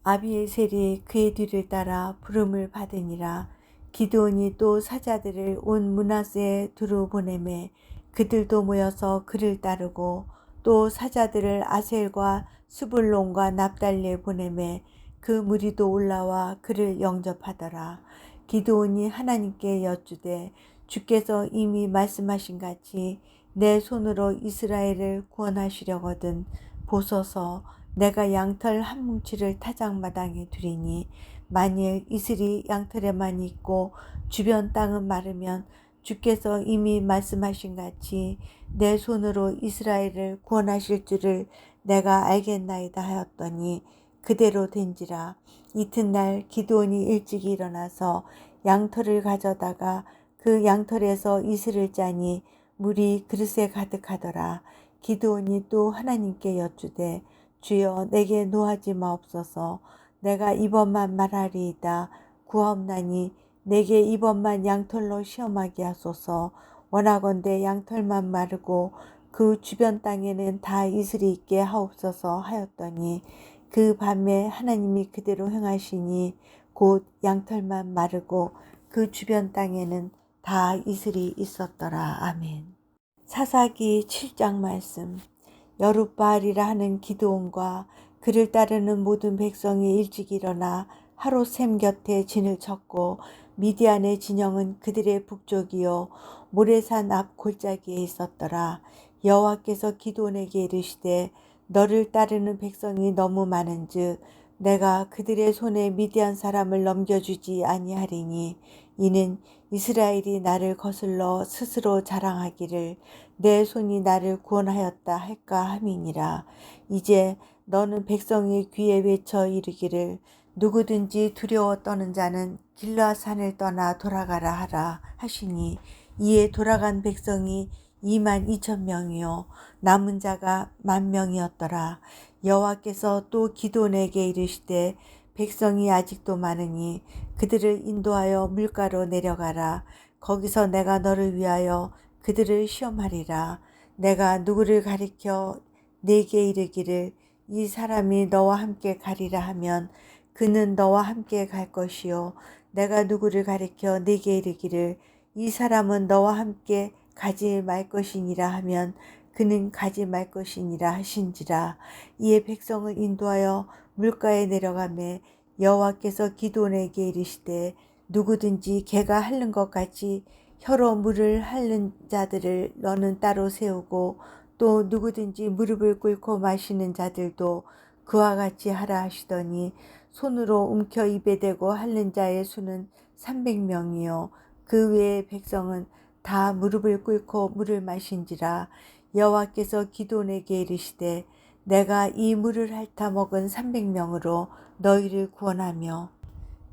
아비에셀이 그의 뒤를 따라 부름을 받으니라. 기드온이 또 사자들을 온 므낫세에 두루 보내매 그들도 모여서 그를 따르고 또 사자들을 아셀과 스불론과 납달리에 보내매 그 무리도 올라와 그를 영접하더라. 기드온이 하나님께 여쭈되 주께서 이미 말씀하신 같이 내 손으로 이스라엘을 구원하시려거든 보소서. 내가 양털 한 뭉치를 타작마당에 두리니 만일 이슬이 양털에만 있고 주변 땅은 마르면 주께서 이미 말씀하신 같이 내 손으로 이스라엘을 구원하실 줄을 내가 알겠나이다 하였더니 그대로 된지라. 이튿날 기드온이 일찍 일어나서 양털을 가져다가 그 양털에서 이슬을 짜니 물이 그릇에 가득하더라. 기드온이 또 하나님께 여쭈되 주여 내게 노하지 마옵소서. 내가 이번만 말하리이다. 구하옵나니 내게 이번만 양털로 시험하게 하소서. 원하건대 양털만 마르고 그 주변 땅에는 다 이슬이 있게 하옵소서 하였더니 그 밤에 하나님이 그대로 행하시니 곧 양털만 마르고 그 주변 땅에는 다 이슬이 있었더라. 아멘. 사사기 7장 말씀. 여룻바알이라 하는 기드온과 그를 따르는 모든 백성이 일찍 일어나 하롯샘 곁에 진을 쳤고 미디안의 진영은 그들의 북쪽이요 모레산 앞 골짜기에 있었더라. 여호와께서 기드온에게 이르시되 너를 따르는 백성이 너무 많은즉 내가 그들의 손에 미디안 사람을 넘겨주지 아니하리니 이는 이스라엘이 나를 거슬러 스스로 자랑하기를 내 손이 나를 구원하였다 할까 함이니라. 이제 너는 백성의 귀에 외쳐 이르기를 누구든지 두려워 떠는 자는 길르앗산을 떠나 돌아가라 하라 하시니 이에 돌아간 백성이 22,000명이요 남은 자가 10,000명이었더라. 여호와께서 또 기드온에게 이르시되 백성이 아직도 많으니 그들을 인도하여 물가로 내려가라. 거기서 내가 너를 위하여 그들을 시험하리라. 내가 누구를 가리켜 내게 이르기를 이 사람이 너와 함께 가리라 하면 그는 너와 함께 갈 것이요 내가 누구를 가리켜 내게 이르기를 이 사람은 너와 함께 가지 말 것이니라 하면 그는 가지 말 것이니라 하신지라. 이에 백성을 인도하여 물가에 내려가매 여호와께서 기드온에게 이르시되 누구든지 개가 핥는 것 같이 혀로 물을 핥는 자들을 너는 따로 세우고 또 누구든지 무릎을 꿇고 마시는 자들도 그와 같이 하라 하시더니 손으로 움켜 입에 대고 핥는 자의 수는 300명이요 그 외의 백성은 다 무릎을 꿇고 물을 마신지라. 여호와께서 기드온에게 이르시되 내가 이 물을 핥아 먹은 300명으로 너희를 구원하며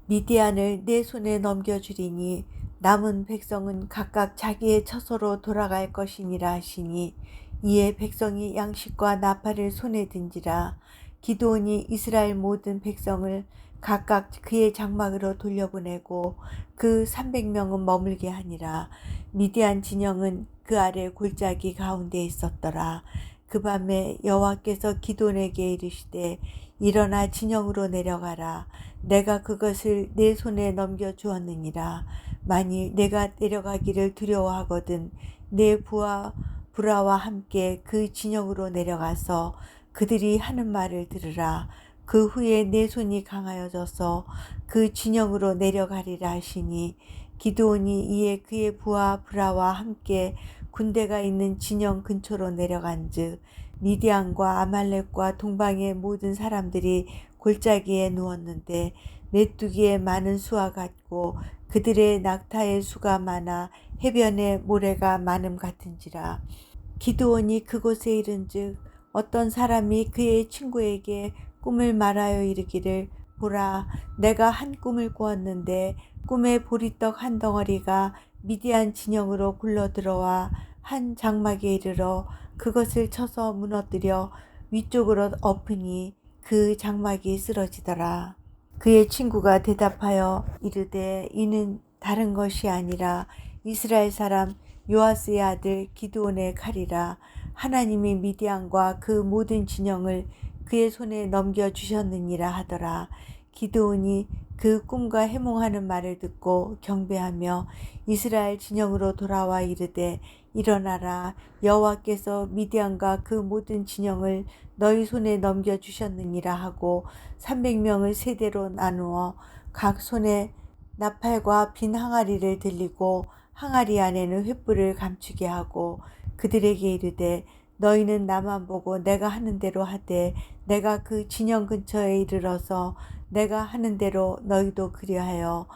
미디안을 내 손에 넘겨주리니 남은 백성은 각각 자기의 처소로 돌아갈 것이니라 하시니 이에 백성이 양식과 나팔을 손에 든지라. 기드온이 이스라엘 모든 백성을 각각 그의 장막으로 돌려보내고 그 300명은 머물게 하니라. 미디안 진영은 그 아래 골짜기 가운데 있었더라. 그 밤에 여호와께서 기드온에게 이르시되 일어나 진영으로 내려가라. 내가 그것을 내 손에 넘겨주었느니라. 만일 내가 내려가기를 두려워하거든 내 부하 브라와 함께 그 진영으로 내려가서 그들이 하는 말을 들으라. 그 후에 내 손이 강하여져서 그 진영으로 내려가리라 하시니 기드온이 이에 그의 부하 브라와 함께 군대가 있는 진영 근처로 내려간즉 미디안과 아말렉과 동방의 모든 사람들이 골짜기에 누웠는데 메뚜기의 많은 수와 같고 그들의 낙타의 수가 많아 해변의 모래가 많음 같은지라. 기드온이 그곳에 이른즉 어떤 사람이 그의 친구에게 꿈을 말하여 이르기를 보라 내가 한 꿈을 꾸었는데 꿈에 보리떡 한 덩어리가 미디안 진영으로 굴러 들어와 한 장막에 이르러 그것을 쳐서 무너뜨려 위쪽으로 엎으니 그 장막이 쓰러지더라. 그의 친구가 대답하여 이르되 이는 다른 것이 아니라 이스라엘 사람 요아스의 아들 기드온의 칼이라. 하나님이 미디안과 그 모든 진영을 그의 손에 넘겨주셨느니라 하더라. 기드온이 그 꿈과 해몽하는 말을 듣고 경배하며 이스라엘 진영으로 돌아와 이르되 일어나라 여호와께서 미디안과 그 모든 진영을 너희 손에 넘겨주셨느니라 하고 300명을 세대로 나누어 각 손에 나팔과 빈 항아리를 들리고 항아리 안에는 횃불을 감추게 하고 그들에게 이르되 너희는 나만 보고 내가 하는 대로 하되 내가 그 진영 근처에 이르러서 내가 하는 대로 너희도 그리하여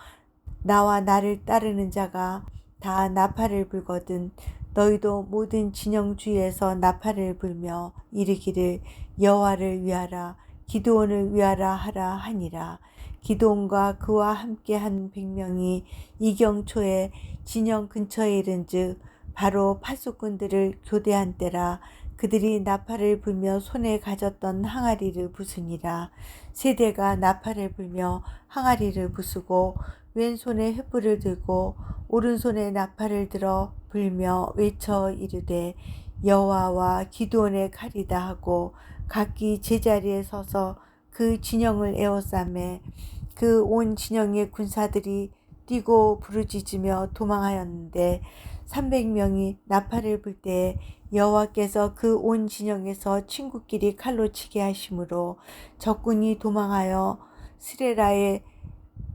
나와 나를 따르는 자가 다 나팔을 불거든 너희도 모든 진영 주위에서 나팔을 불며 이르기를 여호와를 위하라 기드온을 위하라 하라 하니라. 기드온과 그와 함께한 100명이 이경초에 진영 근처에 이른즉 바로 파수꾼들을 교대한 때라. 그들이 나팔을 불며 손에 가졌던 항아리를 부수니라. 세대가 나팔을 불며 항아리를 부수고 왼손에 횃불을 들고 오른손에 나팔을 들어 불며 외쳐 이르되 여호와와 기드온의 칼이다 하고 각기 제자리에 서서 그 진영을 에워싸매 그 온 진영의 군사들이 뛰고 부르짖으며 도망하였는데 300명이 나팔을 불 때에 여호와께서 그 온 진영에서 친구끼리 칼로 치게 하심으로 적군이 도망하여 스레라의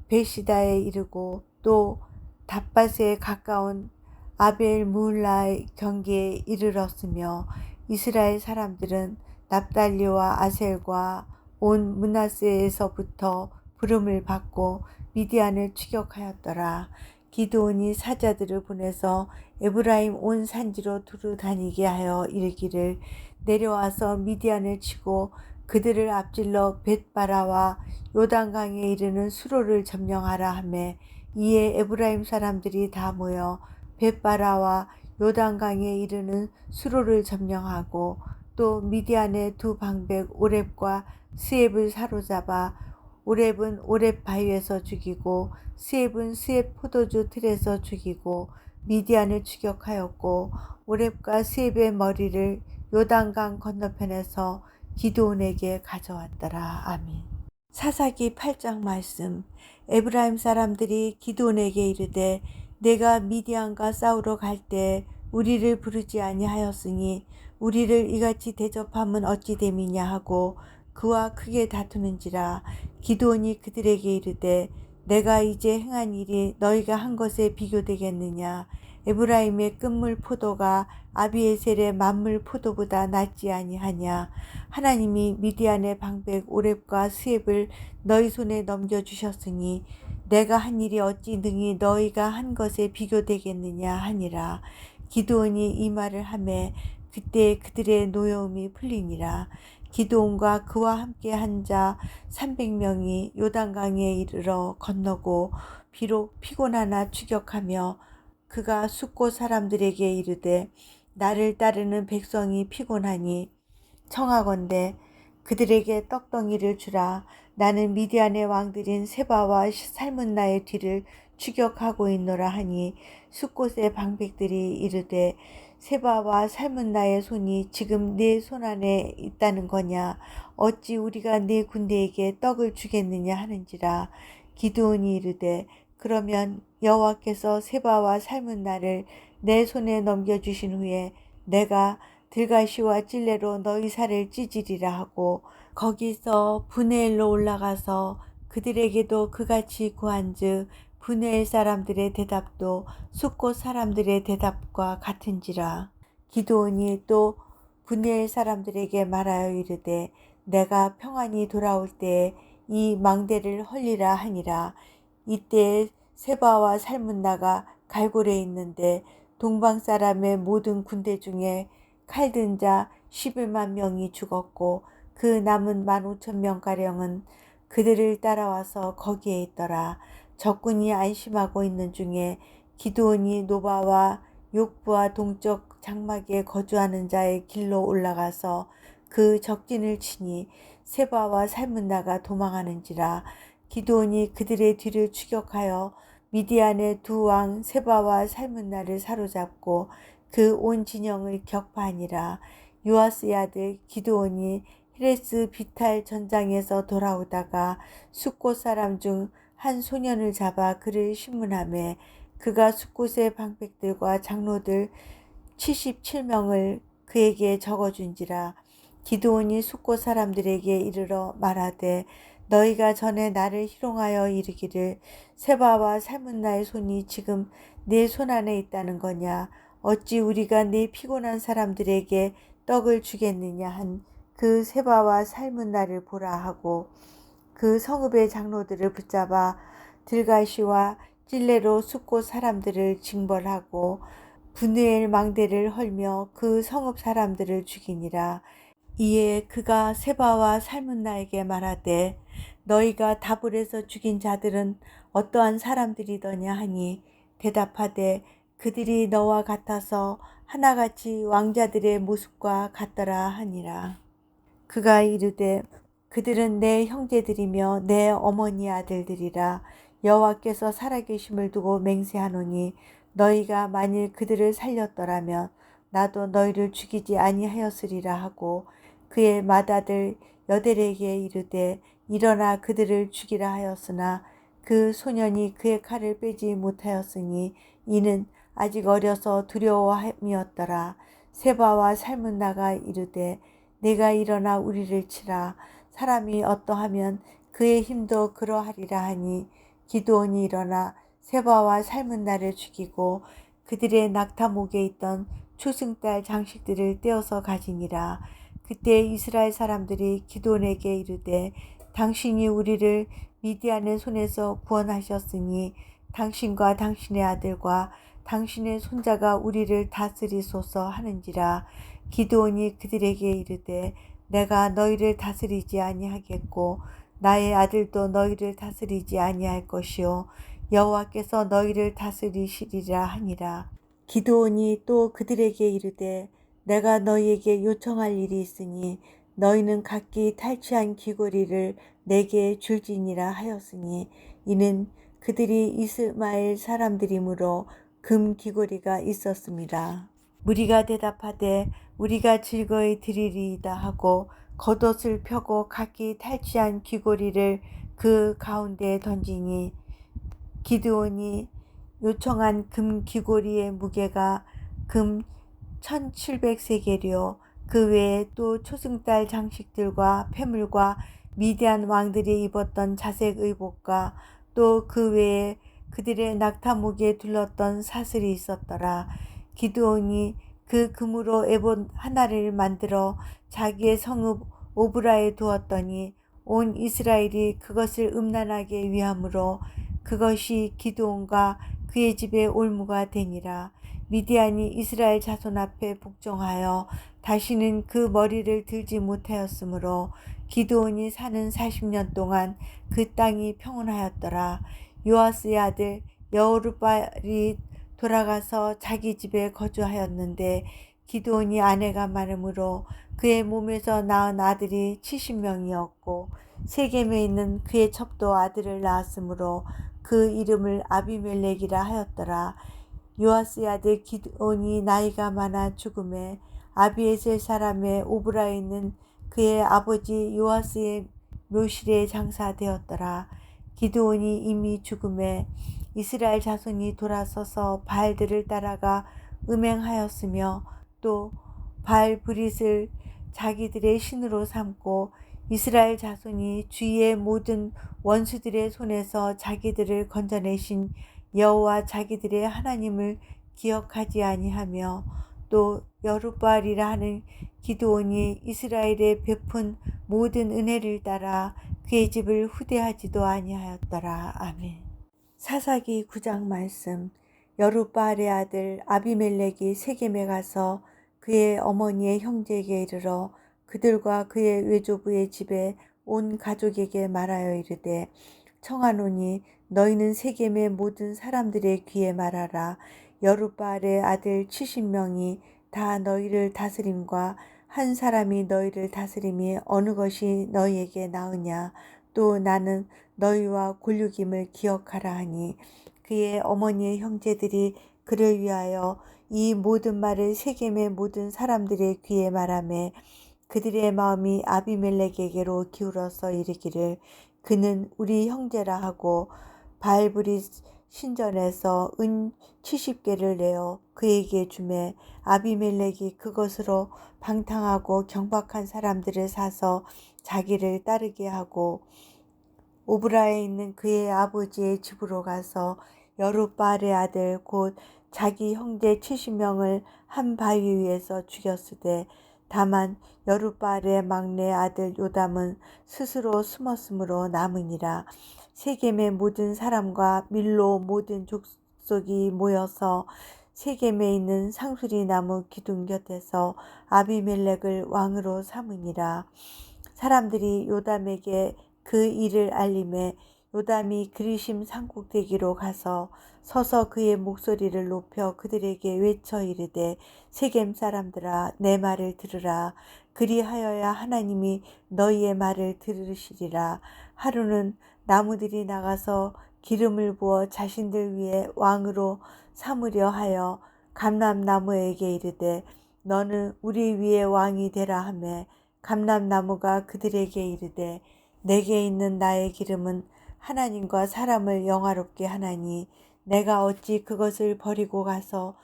베시다에 이르고 또 답밭에 가까운 아벨 무을라의 경계에 이르렀으며 이스라엘 사람들은 납달리와 아셀과 온 므낫세에서부터 부름을 받고 미디안을 추격하였더라. 기드온이 사자들을 보내서 에브라임 온 산지로 두루 다니게 하여 이르기를 내려와서 미디안을 치고 그들을 앞질러 벳바라와 요단강에 이르는 수로를 점령하라 하매 이에 에브라임 사람들이 다 모여 벳바라와 요단강에 이르는 수로를 점령하고 또 미디안의 두 방백 오렙과 스엡을 사로잡아 오렙은 오렙 바위에서 죽이고 스엡은 스엡 포도주 틀에서 죽이고 미디안을 추격하였고 오렙과 스엡의 머리를 요단강 건너편에서 기드온에게 가져왔더라. 아멘. 사사기 8장 말씀. 에브라임 사람들이 기드온에게 이르되 내가 미디안과 싸우러 갈 때 우리를 부르지 아니하였으니 우리를 이같이 대접함은 어찌 됨이냐 하고 그와 크게 다투는지라. 기드온이 그들에게 이르되 내가 이제 행한 일이 너희가 한 것에 비교되겠느냐. 에브라임의 끝물 포도가 아비에셀의 만물 포도보다 낫지 아니하냐. 하나님이 미디안의 방백 오렙과 스엡을 너희 손에 넘겨주셨으니 내가 한 일이 어찌 능히 너희가 한 것에 비교되겠느냐 하니라. 기드온이 이 말을 하매 그때 그들의 노여움이 풀리니라. 기드온과 그와 함께 한 자 300명이 요단강에 이르러 건너고 비록 피곤하나 추격하며 그가 숫곳 사람들에게 이르되 나를 따르는 백성이 피곤하니 청하건대 그들에게 떡덩이를 주라. 나는 미디안의 왕들인 세바와 살문나의 뒤를 추격하고 있노라 하니 숫곳의 방백들이 이르되 세바와 살문나의 손이 지금 네 손 안에 있다는 거냐. 어찌 우리가 네 군대에게 떡을 주겠느냐 하는지라. 기드온이 이르되 그러면 여호와께서 세바와 살문나를 내 손에 넘겨주신 후에 내가 들가시와 찔레로 너희 살을 찢으리라 하고 거기서 브네엘로 올라가서 그들에게도 그같이 구한즉 브네엘 사람들의 대답도 숫곳 사람들의 대답과 같은지라. 기드온이 또 브네엘 사람들에게 말하여 이르되 내가 평안히 돌아올 때에 이 망대를 헐리라 하니라. 이때 세바와 살문나가 갈골에 있는데 동방 사람의 모든 군대 중에 칼든 자 11만 명이 죽었고 그 남은 15,000명가량은 그들을 따라와서 거기에 있더라. 적군이 안심하고 있는 중에 기드온이 노바와 욕부와 동쪽 장막에 거주하는 자의 길로 올라가서 그 적진을 치니 세바와 살문나가 도망하는지라. 기드온이 그들의 뒤를 추격하여 미디안의 두 왕 세바와 살문나를 사로잡고 그 온 진영을 격파하니라. 요아스의 아들 기드온이 히레스 비탈 전장에서 돌아오다가 숫곳 사람 중 한 소년을 잡아 그를 신문하매 그가 숫곳의 방백들과 장로들 77명을 그에게 적어준지라. 기드온이 숫곳 사람들에게 이르러 말하되 너희가 전에 나를 희롱하여 이르기를 세바와 살문나의 손이 지금 내 손 안에 있다는 거냐. 어찌 우리가 네 피곤한 사람들에게 떡을 주겠느냐 한 그 세바와 살문나를 보라 하고 그 성읍의 장로들을 붙잡아 들가시와 찔레로 숫곳 사람들을 징벌하고 브느엘 망대를 헐며 그 성읍 사람들을 죽이니라. 이에 그가 세바와 살문나에게 말하되 너희가 다볼에서 죽인 자들은 어떠한 사람들이더냐 하니 대답하되 그들이 너와 같아서 하나같이 왕자들의 모습과 같더라 하니라. 그가 이르되 그들은 내 형제들이며 내 어머니 아들들이라. 여호와께서 살아계심을 두고 맹세하노니 너희가 만일 그들을 살렸더라면 나도 너희를 죽이지 아니하였으리라 하고 그의 맏아들 여델에게 이르되 일어나 그들을 죽이라 하였으나 그 소년이 그의 칼을 빼지 못하였으니 이는 아직 어려서 두려워함이었더라. 세바와 살문나가 이르되 내가 일어나 우리를 치라. 사람이 어떠하면 그의 힘도 그러하리라 하니 기드온이 일어나 세바와 살문나를 죽이고 그들의 낙타목에 있던 초승달 장식들을 떼어서 가지니라. 그때 이스라엘 사람들이 기드온에게 이르되 당신이 우리를 미디안의 손에서 구원하셨으니 당신과 당신의 아들과 당신의 손자가 우리를 다스리소서 하는지라. 기드온이 그들에게 이르되 내가 너희를 다스리지 아니하겠고 나의 아들도 너희를 다스리지 아니할 것이요 여호와께서 너희를 다스리시리라 하니라. 기드온이 또 그들에게 이르되 내가 너희에게 요청할 일이 있으니 너희는 각기 탈취한 귀고리를 내게 줄지니라 하였으니 이는 그들이 이스마엘 사람들이므로 금 귀고리가 있었습니다. 무리가 대답하되 우리가 즐거이 드리리이다 하고 겉옷을 펴고 각기 탈취한 귀고리를 그 가운데에 던지니 기드온이 요청한 금 귀고리의 무게가 금 1700세겔이요 그 외에 또 초승달 장식들과 패물과 미디안 왕들이 입었던 자색 의복과 또 그 외에 그들의 낙타목에 둘렀던 사슬이 있었더라. 기드온이 그 금으로 에봇 하나를 만들어 자기의 성읍 오브라에 두었더니 온 이스라엘이 그것을 음란하게 위함으로 그것이 기드온과 그의 집의 올무가 되니라. 미디안이 이스라엘 자손 앞에 복종하여 다시는 그 머리를 들지 못하였으므로 기드온이 사는 40년 동안 그 땅이 평온하였더라. 요아스의 아들 여호르바알이 돌아가서 자기 집에 거주하였는데 기드온이 아내가 많으므로 그의 몸에서 낳은 아들이 70명이었고 세겜에 있는 그의 첩도 아들을 낳았으므로 그 이름을 아비멜렉이라 하였더라. 요아스의 아들 기드온이 나이가 많아 죽음에 아비에셀 사람의 오브라에 있는 그의 아버지 요아스의 묘실에 장사되었더라. 기드온이 이미 죽음에 이스라엘 자손이 돌아서서 바알들을 따라가 음행하였으며 또 바알 브릿을 자기들의 신으로 삼고 이스라엘 자손이 주위의 모든 원수들의 손에서 자기들을 건져내신 여호와 자기들의 하나님을 기억하지 아니하며 또 여룻바알이라 하는 기드온이 이스라엘에 베푼 모든 은혜를 따라 그의 집을 후대하지도 아니하였더라. 아멘. 사사기 9장 말씀. 여룻바알의 아들 아비멜렉이 세겜에 가서 그의 어머니의 형제에게 이르러 그들과 그의 외조부의 집에 온 가족에게 말하여 이르되 청하노니 너희는 세겜의 모든 사람들의 귀에 말하라. 여룻바알의 아들 70명이 다 너희를 다스림과 한 사람이 너희를 다스림이 어느 것이 너희에게 나으냐. 또 나는 너희와 골육임을 기억하라 하니 그의 어머니의 형제들이 그를 위하여 이 모든 말을 세겜의 모든 사람들의 귀에 말하매 그들의 마음이 아비멜렉에게로 기울어서 이르기를 그는 우리 형제라 하고 바알브릿 신전에서 은 70개를 내어 그에게 주매 아비멜렉이 그것으로 방탕하고 경박한 사람들을 사서 자기를 따르게 하고 오브라에 있는 그의 아버지의 집으로 가서 여룻바알의 아들 곧 자기 형제 70명을 한 바위 위에서 죽였으되 다만 여룻바알의 막내 아들 요담은 스스로 숨었으므로 남으니라. 세겜의 모든 사람과 밀로 모든 족속이 모여서 세겜에 있는 상수리 나무 기둥 곁에서 아비멜렉을 왕으로 삼으니라. 사람들이 요담에게 그 일을 알림해 요담이 그리심 산꼭대기로 가서 서서 그의 목소리를 높여 그들에게 외쳐 이르되 세겜 사람들아 내 말을 들으라. 그리하여야 하나님이 너희의 말을 들으시리라. 하루는 나무들이 나가서 기름을 부어 자신들 위에 왕으로 삼으려 하여 감람나무에게 이르되 너는 우리 위에 왕이 되라 하매 감람나무가 그들에게 이르되 내게 있는 나의 기름은 하나님과 사람을 영화롭게 하나니 내가 어찌 그것을 버리고 가서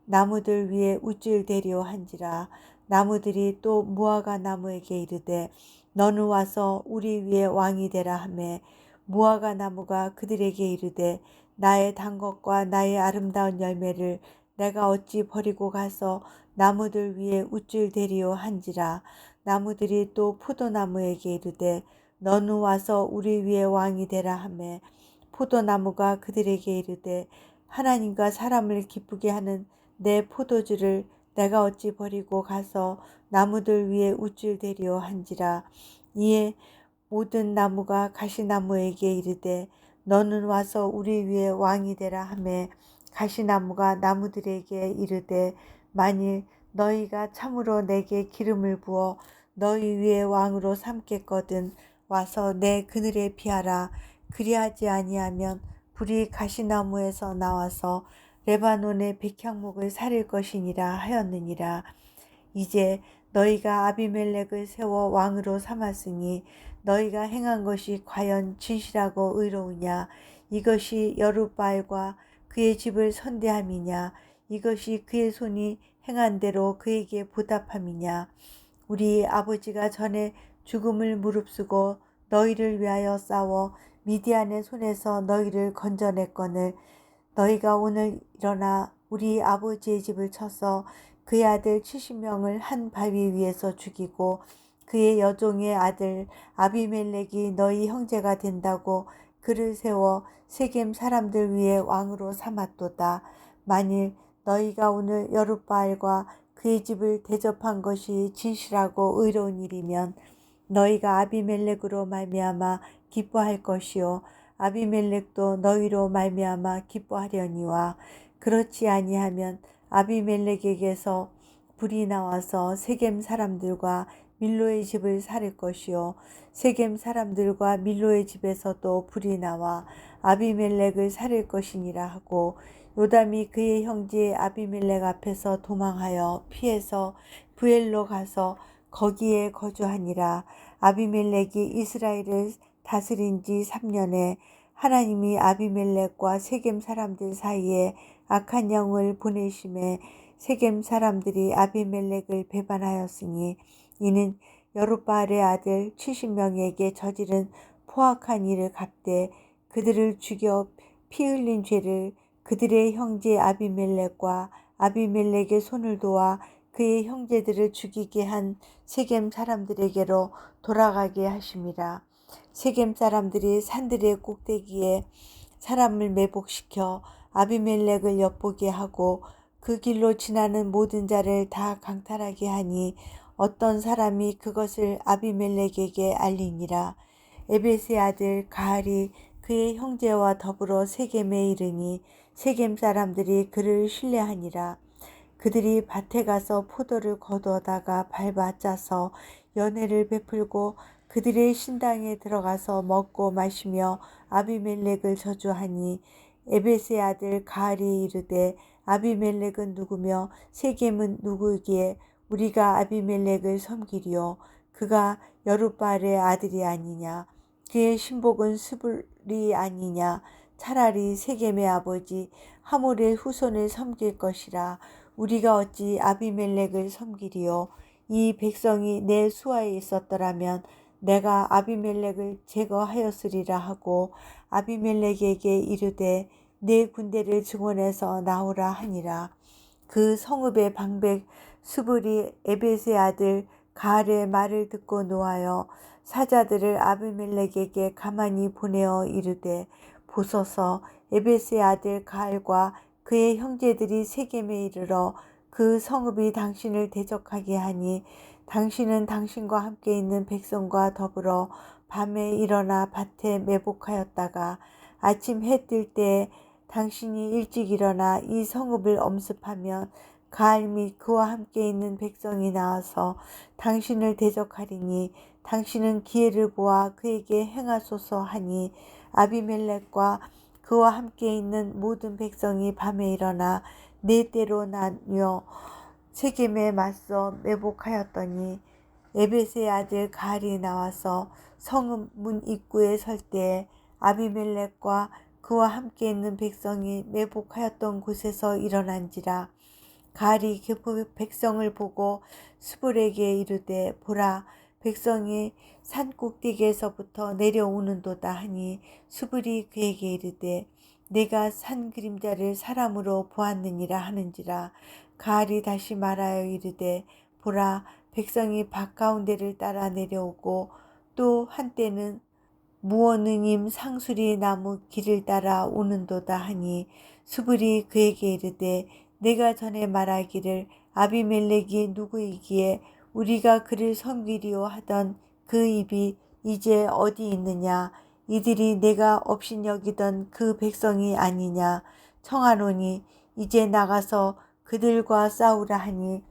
나무들 위에 우쭐대리오 한지라. 나무들이 또 무화과 나무에게 이르되 너는 와서 우리 위에 왕이 되라 하매 무화과 나무가 그들에게 이르되 나의 단 것과 나의 아름다운 열매를 내가 어찌 버리고 가서 나무들 위에 우쭐대리오 한지라. 나무들이 또 포도나무에게 이르되 너는 와서 우리 위에 왕이 되라 하매 포도나무가 그들에게 이르되 하나님과 사람을 기쁘게 하는 내 포도주를 내가 어찌 버리고 가서 나무들 위에 우쭐대리오 한지라. 이에 모든 나무가 가시나무에게 이르되 너는 와서 우리 위에 왕이 되라 하매 가시나무가 나무들에게 이르되 만일 너희가 참으로 내게 기름을 부어 너희 위에 왕으로 삼겠거든 와서 내 그늘에 피하라. 그리하지 아니하면 불이 가시나무에서 나와서 레바논의 백향목을 사릴 것이니라 하였느니라. 이제 너희가 아비멜렉을 세워 왕으로 삼았으니 너희가 행한 것이 과연 진실하고 의로우냐? 이것이 여룻바알과 그의 집을 선대함이냐? 이것이 그의 손이 행한 대로 그에게 보답함이냐? 우리 아버지가 전에 죽음을 무릅쓰고 너희를 위하여 싸워 미디안의 손에서 너희를 건져냈거늘 너희가 오늘 일어나 우리 아버지의 집을 쳐서 그의 아들 70명을 한 바위 위에서 죽이고 그의 여종의 아들 아비멜렉이 너희 형제가 된다고 그를 세워 세겜 사람들 위에 왕으로 삼았도다. 만일 너희가 오늘 여룻바알과 그의 집을 대접한 것이 진실하고 의로운 일이면 너희가 아비멜렉으로 말미암아 기뻐할 것이요 아비멜렉도 너희로 말미암아 기뻐하려니와 그렇지 아니하면 아비멜렉에게서 불이 나와서 세겜 사람들과 밀로의 집을 살릴 것이요 세겜 사람들과 밀로의 집에서도 불이 나와 아비멜렉을 살릴 것이니라 하고 요담이 그의 형제 아비멜렉 앞에서 도망하여 피해서 부엘로 가서 거기에 거주하니라. 아비멜렉이 이스라엘을 다스린 지 3년에 하나님이 아비멜렉과 세겜 사람들 사이에 악한 영을 보내심에 세겜 사람들이 아비멜렉을 배반하였으니 이는 여룻바알의 아들 70명에게 저지른 포악한 일을 갚되 그들을 죽여 피 흘린 죄를 그들의 형제 아비멜렉과 아비멜렉의 손을 도와 그의 형제들을 죽이게 한 세겜 사람들에게로 돌아가게 하심이라. 세겜 사람들이 산들의 꼭대기에 사람을 매복시켜 아비멜렉을 엿보게 하고 그 길로 지나는 모든 자를 다 강탈하게 하니 어떤 사람이 그것을 아비멜렉에게 알리니라. 에벳의 아들 가알이 그의 형제와 더불어 세겜에 이르니 세겜 사람들이 그를 신뢰하니라. 그들이 밭에 가서 포도를 거두다가 밟아 짜서 연회를 베풀고 그들의 신당에 들어가서 먹고 마시며 아비멜렉을 저주하니 에벳의 아들 가알이 이르되 아비멜렉은 누구며 세겜은 누구기에 우리가 아비멜렉을 섬기리요 그가 여룻바알의 아들이 아니냐 그의 신복은 스불이 아니냐 차라리 세겜의 아버지 하몰의 후손을 섬길 것이라. 우리가 어찌 아비멜렉을 섬기리요 이 백성이 내 수하에 있었더라면 내가 아비멜렉을 제거하였으리라 하고 아비멜렉에게 이르되 내 군대를 증원해서 나오라 하니라. 그 성읍의 방백 수불이 에벳의 아들 가알의 말을 듣고 노하여 사자들을 아비멜렉에게 가만히 보내어 이르되 보소서 에벳의 아들 가알과 그의 형제들이 세겜에 이르러 그 성읍이 당신을 대적하게 하니 당신은 당신과 함께 있는 백성과 더불어 밤에 일어나 밭에 매복하였다가 아침 해 뜰 때에 당신이 일찍 일어나 이 성읍을 엄습하면 가알 및 그와 함께 있는 백성이 나와서 당신을 대적하리니 당신은 기회를 보아 그에게 행하소서 하니 아비멜렉과 그와 함께 있는 모든 백성이 밤에 일어나 네 때로 나뉘어 세겜에 맞서 매복하였더니 에벳의 아들 가알이 나와서 성읍 문 입구에 설 때에 아비멜렉과 그와 함께 있는 백성이 매복하였던 곳에서 일어난지라. 가알이 그 백성을 보고 수불에게 이르되 보라, 백성이 산 꼭대기에서부터 내려오는도다 하니 수불이 그에게 이르되 내가 산 그림자를 사람으로 보았느니라 하는지라. 가알이 다시 말하여 이르되 보라, 백성이 밭 가운데를 따라 내려오고 또 한때는 무어느님 상수리 나무 길을 따라 오는도다 하니 수불이 그에게 이르되 내가 전에 말하기를 아비멜렉이 누구이기에 우리가 그를 섬기리오 하던 그 입이 이제 어디 있느냐. 이들이 내가 업신여기던 그 백성이 아니냐. 청하노니 이제 나가서 그들과 싸우라 하니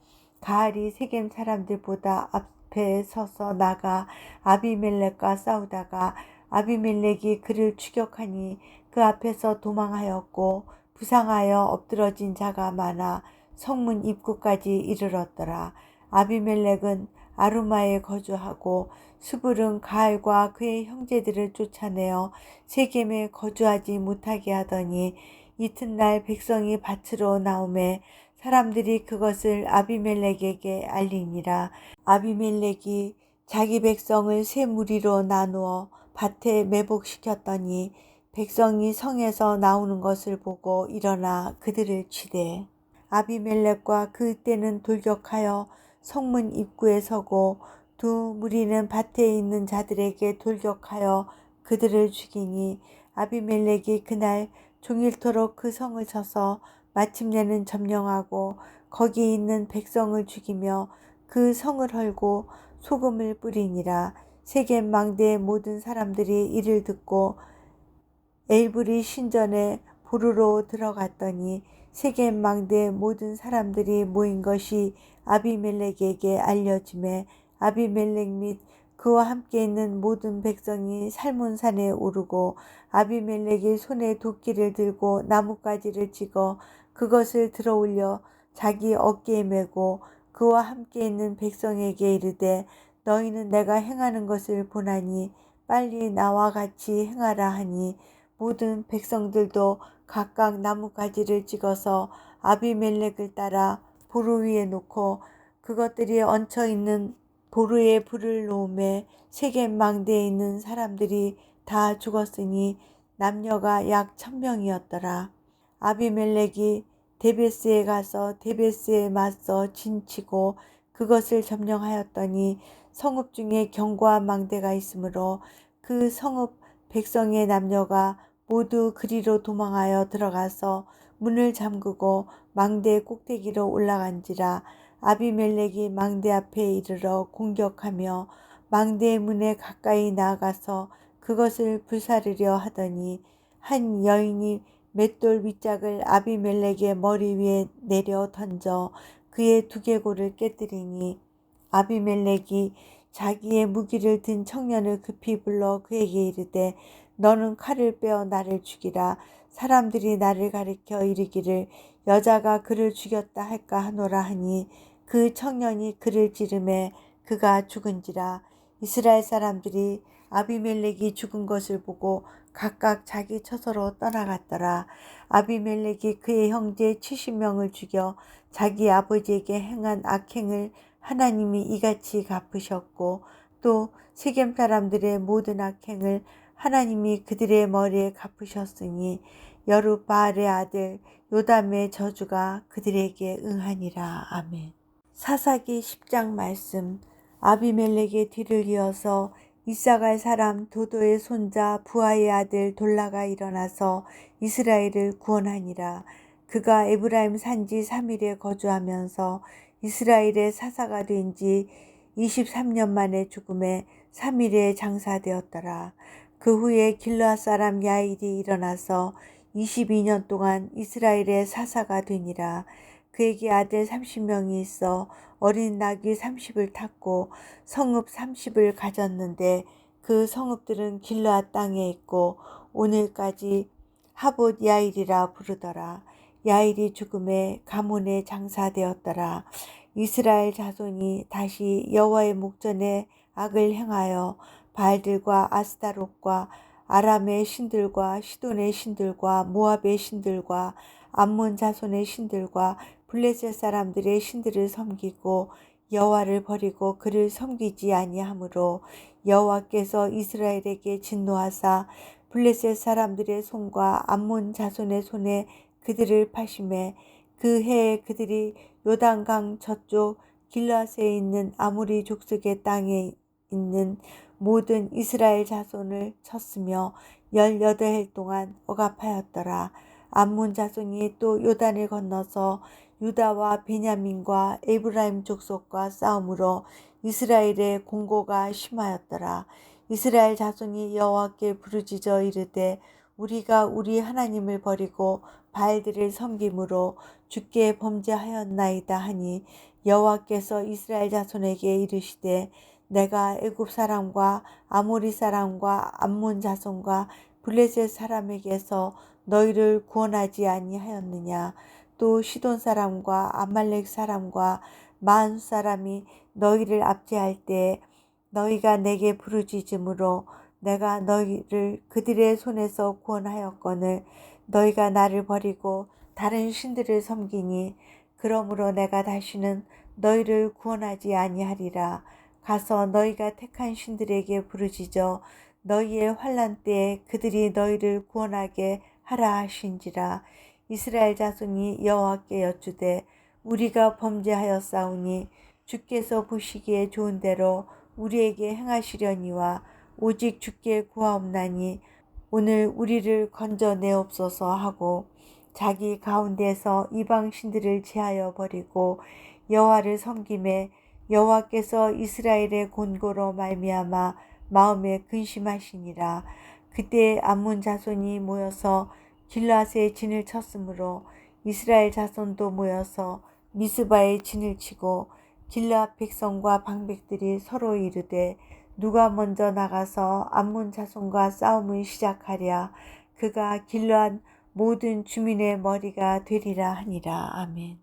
가알이 세겜 사람들보다 앞에 서서 나가 아비멜렉과 싸우다가 아비멜렉이 그를 추격하니 그 앞에서 도망하였고 부상하여 엎드러진 자가 많아 성문 입구까지 이르렀더라. 아비멜렉은 아루마에 거주하고 수불은 가알과 그의 형제들을 쫓아내어 세겜에 거주하지 못하게 하더니 이튿날 백성이 밭으로 나오매 사람들이 그것을 아비멜렉에게 알리니라. 아비멜렉이 자기 백성을 세 무리로 나누어 밭에 매복시켰더니 백성이 성에서 나오는 것을 보고 일어나 그들을 치되 아비멜렉과 그때는 돌격하여 성문 입구에 서고 두 무리는 밭에 있는 자들에게 돌격하여 그들을 죽이니 아비멜렉이 그날 종일토록 그 성을 쳐서 마침내는 점령하고 거기 있는 백성을 죽이며 그 성을 헐고 소금을 뿌리니라. 세겜 망대의 모든 사람들이 이를 듣고 엘브리 신전에 보르러 들어갔더니 세겜 망대의 모든 사람들이 모인 것이 아비멜렉에게 알려지매 아비멜렉 및 그와 함께 있는 모든 백성이 살몬산에 오르고 아비멜렉이 손에 도끼를 들고 나뭇가지를 찍어 그것을 들어올려 자기 어깨에 메고 그와 함께 있는 백성에게 이르되 너희는 내가 행하는 것을 보나니 빨리 나와 같이 행하라 하니 모든 백성들도 각각 나뭇가지를 찍어서 아비멜렉을 따라 보루 위에 놓고 그것들이 얹혀 있는 보루에 불을 놓음에 세겜 망대에 있는 사람들이 다 죽었으니 남녀가 약 1000명이었더라. 아비멜렉이 데베스에 가서 데베스에 맞서 진치고 그것을 점령하였더니 성읍 중에 견고한 망대가 있으므로 그 성읍 백성의 남녀가 모두 그리로 도망하여 들어가서 문을 잠그고 망대 꼭대기로 올라간지라. 아비멜렉이 망대 앞에 이르러 공격하며 망대의 문에 가까이 나아가서 그것을 불사르려 하더니 한 여인이 맷돌 윗짝을 아비멜렉의 머리 위에 내려 던져 그의 두개골을 깨뜨리니 아비멜렉이 자기의 무기를 든 청년을 급히 불러 그에게 이르되 너는 칼을 빼어 나를 죽이라. 사람들이 나를 가리켜 이르기를 여자가 그를 죽였다 할까 하노라 하니 그 청년이 그를 찌르매 그가 죽은지라. 이스라엘 사람들이 아비멜렉이 죽은 것을 보고 각각 자기 처소로 떠나갔더라. 아비멜렉이 그의 형제 70명을 죽여 자기 아버지에게 행한 악행을 하나님이 이같이 갚으셨고 또 세겜 사람들의 모든 악행을 하나님이 그들의 머리에 갚으셨으니 여룻바알의 아들 요담의 저주가 그들에게 응하니라. 아멘. 사사기 10장 말씀. 아비멜렉의 뒤를 이어서 이사갈 사람 도도의 손자 부하의 아들 돌라가 일어나서 이스라엘을 구원하니라. 그가 에브라임 산지 3일에 거주하면서 이스라엘의 사사가 된 지 23년 만에 죽음에 3일에 장사되었더라. 그 후에 길르앗 사람 야일이 일어나서 22년 동안 이스라엘의 사사가 되니라. 그에게 아들 30명이 있어 어린 나귀 30을 탔고 성읍 30을 가졌는데 그 성읍들은 길르앗 땅에 있고 오늘까지 하봇 야일이라 부르더라. 야일이 죽음에 가문에 장사되었더라. 이스라엘 자손이 다시 여호와의 목전에 악을 행하여 바알들과 아스타롯과 아람의 신들과 시돈의 신들과 모압의 신들과 암몬 자손의 신들과 블레셋 사람들의 신들을 섬기고 여호와를 버리고 그를 섬기지 아니하므로 여호와께서 이스라엘에게 진노하사 블레셋 사람들의 손과 암몬 자손의 손에 그들을 파심해 그 해에 그들이 요단강 저쪽 길라스에 있는 아모리 족속의 땅에 있는 모든 이스라엘 자손을 쳤으며 18해 동안 억압하였더라. 암몬 자손이 또 요단을 건너서 유다와 베냐민과 에브라임 족속과 싸움으로 이스라엘의 공고가 심하였더라. 이스라엘 자손이 여호와께 부르짖어 이르되 우리가 우리 하나님을 버리고 바알들을 섬김으로 주께 범죄하였나이다 하니 여호와께서 이스라엘 자손에게 이르시되 내가 애굽 사람과 아모리 사람과 암몬 자손과 블레셋 사람에게서 너희를 구원하지 아니하였느냐. 또 시돈 사람과 아말렉 사람과 마흔 사람이 너희를 압제할 때 너희가 내게 부르짖음으로 내가 너희를 그들의 손에서 구원하였거늘 너희가 나를 버리고 다른 신들을 섬기니 그러므로 내가 다시는 너희를 구원하지 아니하리라. 가서 너희가 택한 신들에게 부르짖어 너희의 환난 때에 그들이 너희를 구원하게 하라 하신지라. 이스라엘 자손이 여호와께 여쭈되 우리가 범죄하였사오니 주께서 보시기에 좋은 대로 우리에게 행하시려니와 오직 주께 구하옵나니 오늘 우리를 건져내옵소서 하고 자기 가운데서 이방 신들을 제하여 버리고 여호와를 섬김에 여호와께서 이스라엘의 곤고로 말미암아 마음에 근심하시니라. 그때 암몬 자손이 모여서 길라스에 진을 쳤으므로 이스라엘 자손도 모여서 미스바에 진을 치고 길라앗 백성과 방백들이 서로 이르되 누가 먼저 나가서 암몬 자손과 싸움을 시작하랴. 그가 길라앗 모든 주민의 머리가 되리라 하니라. 아멘.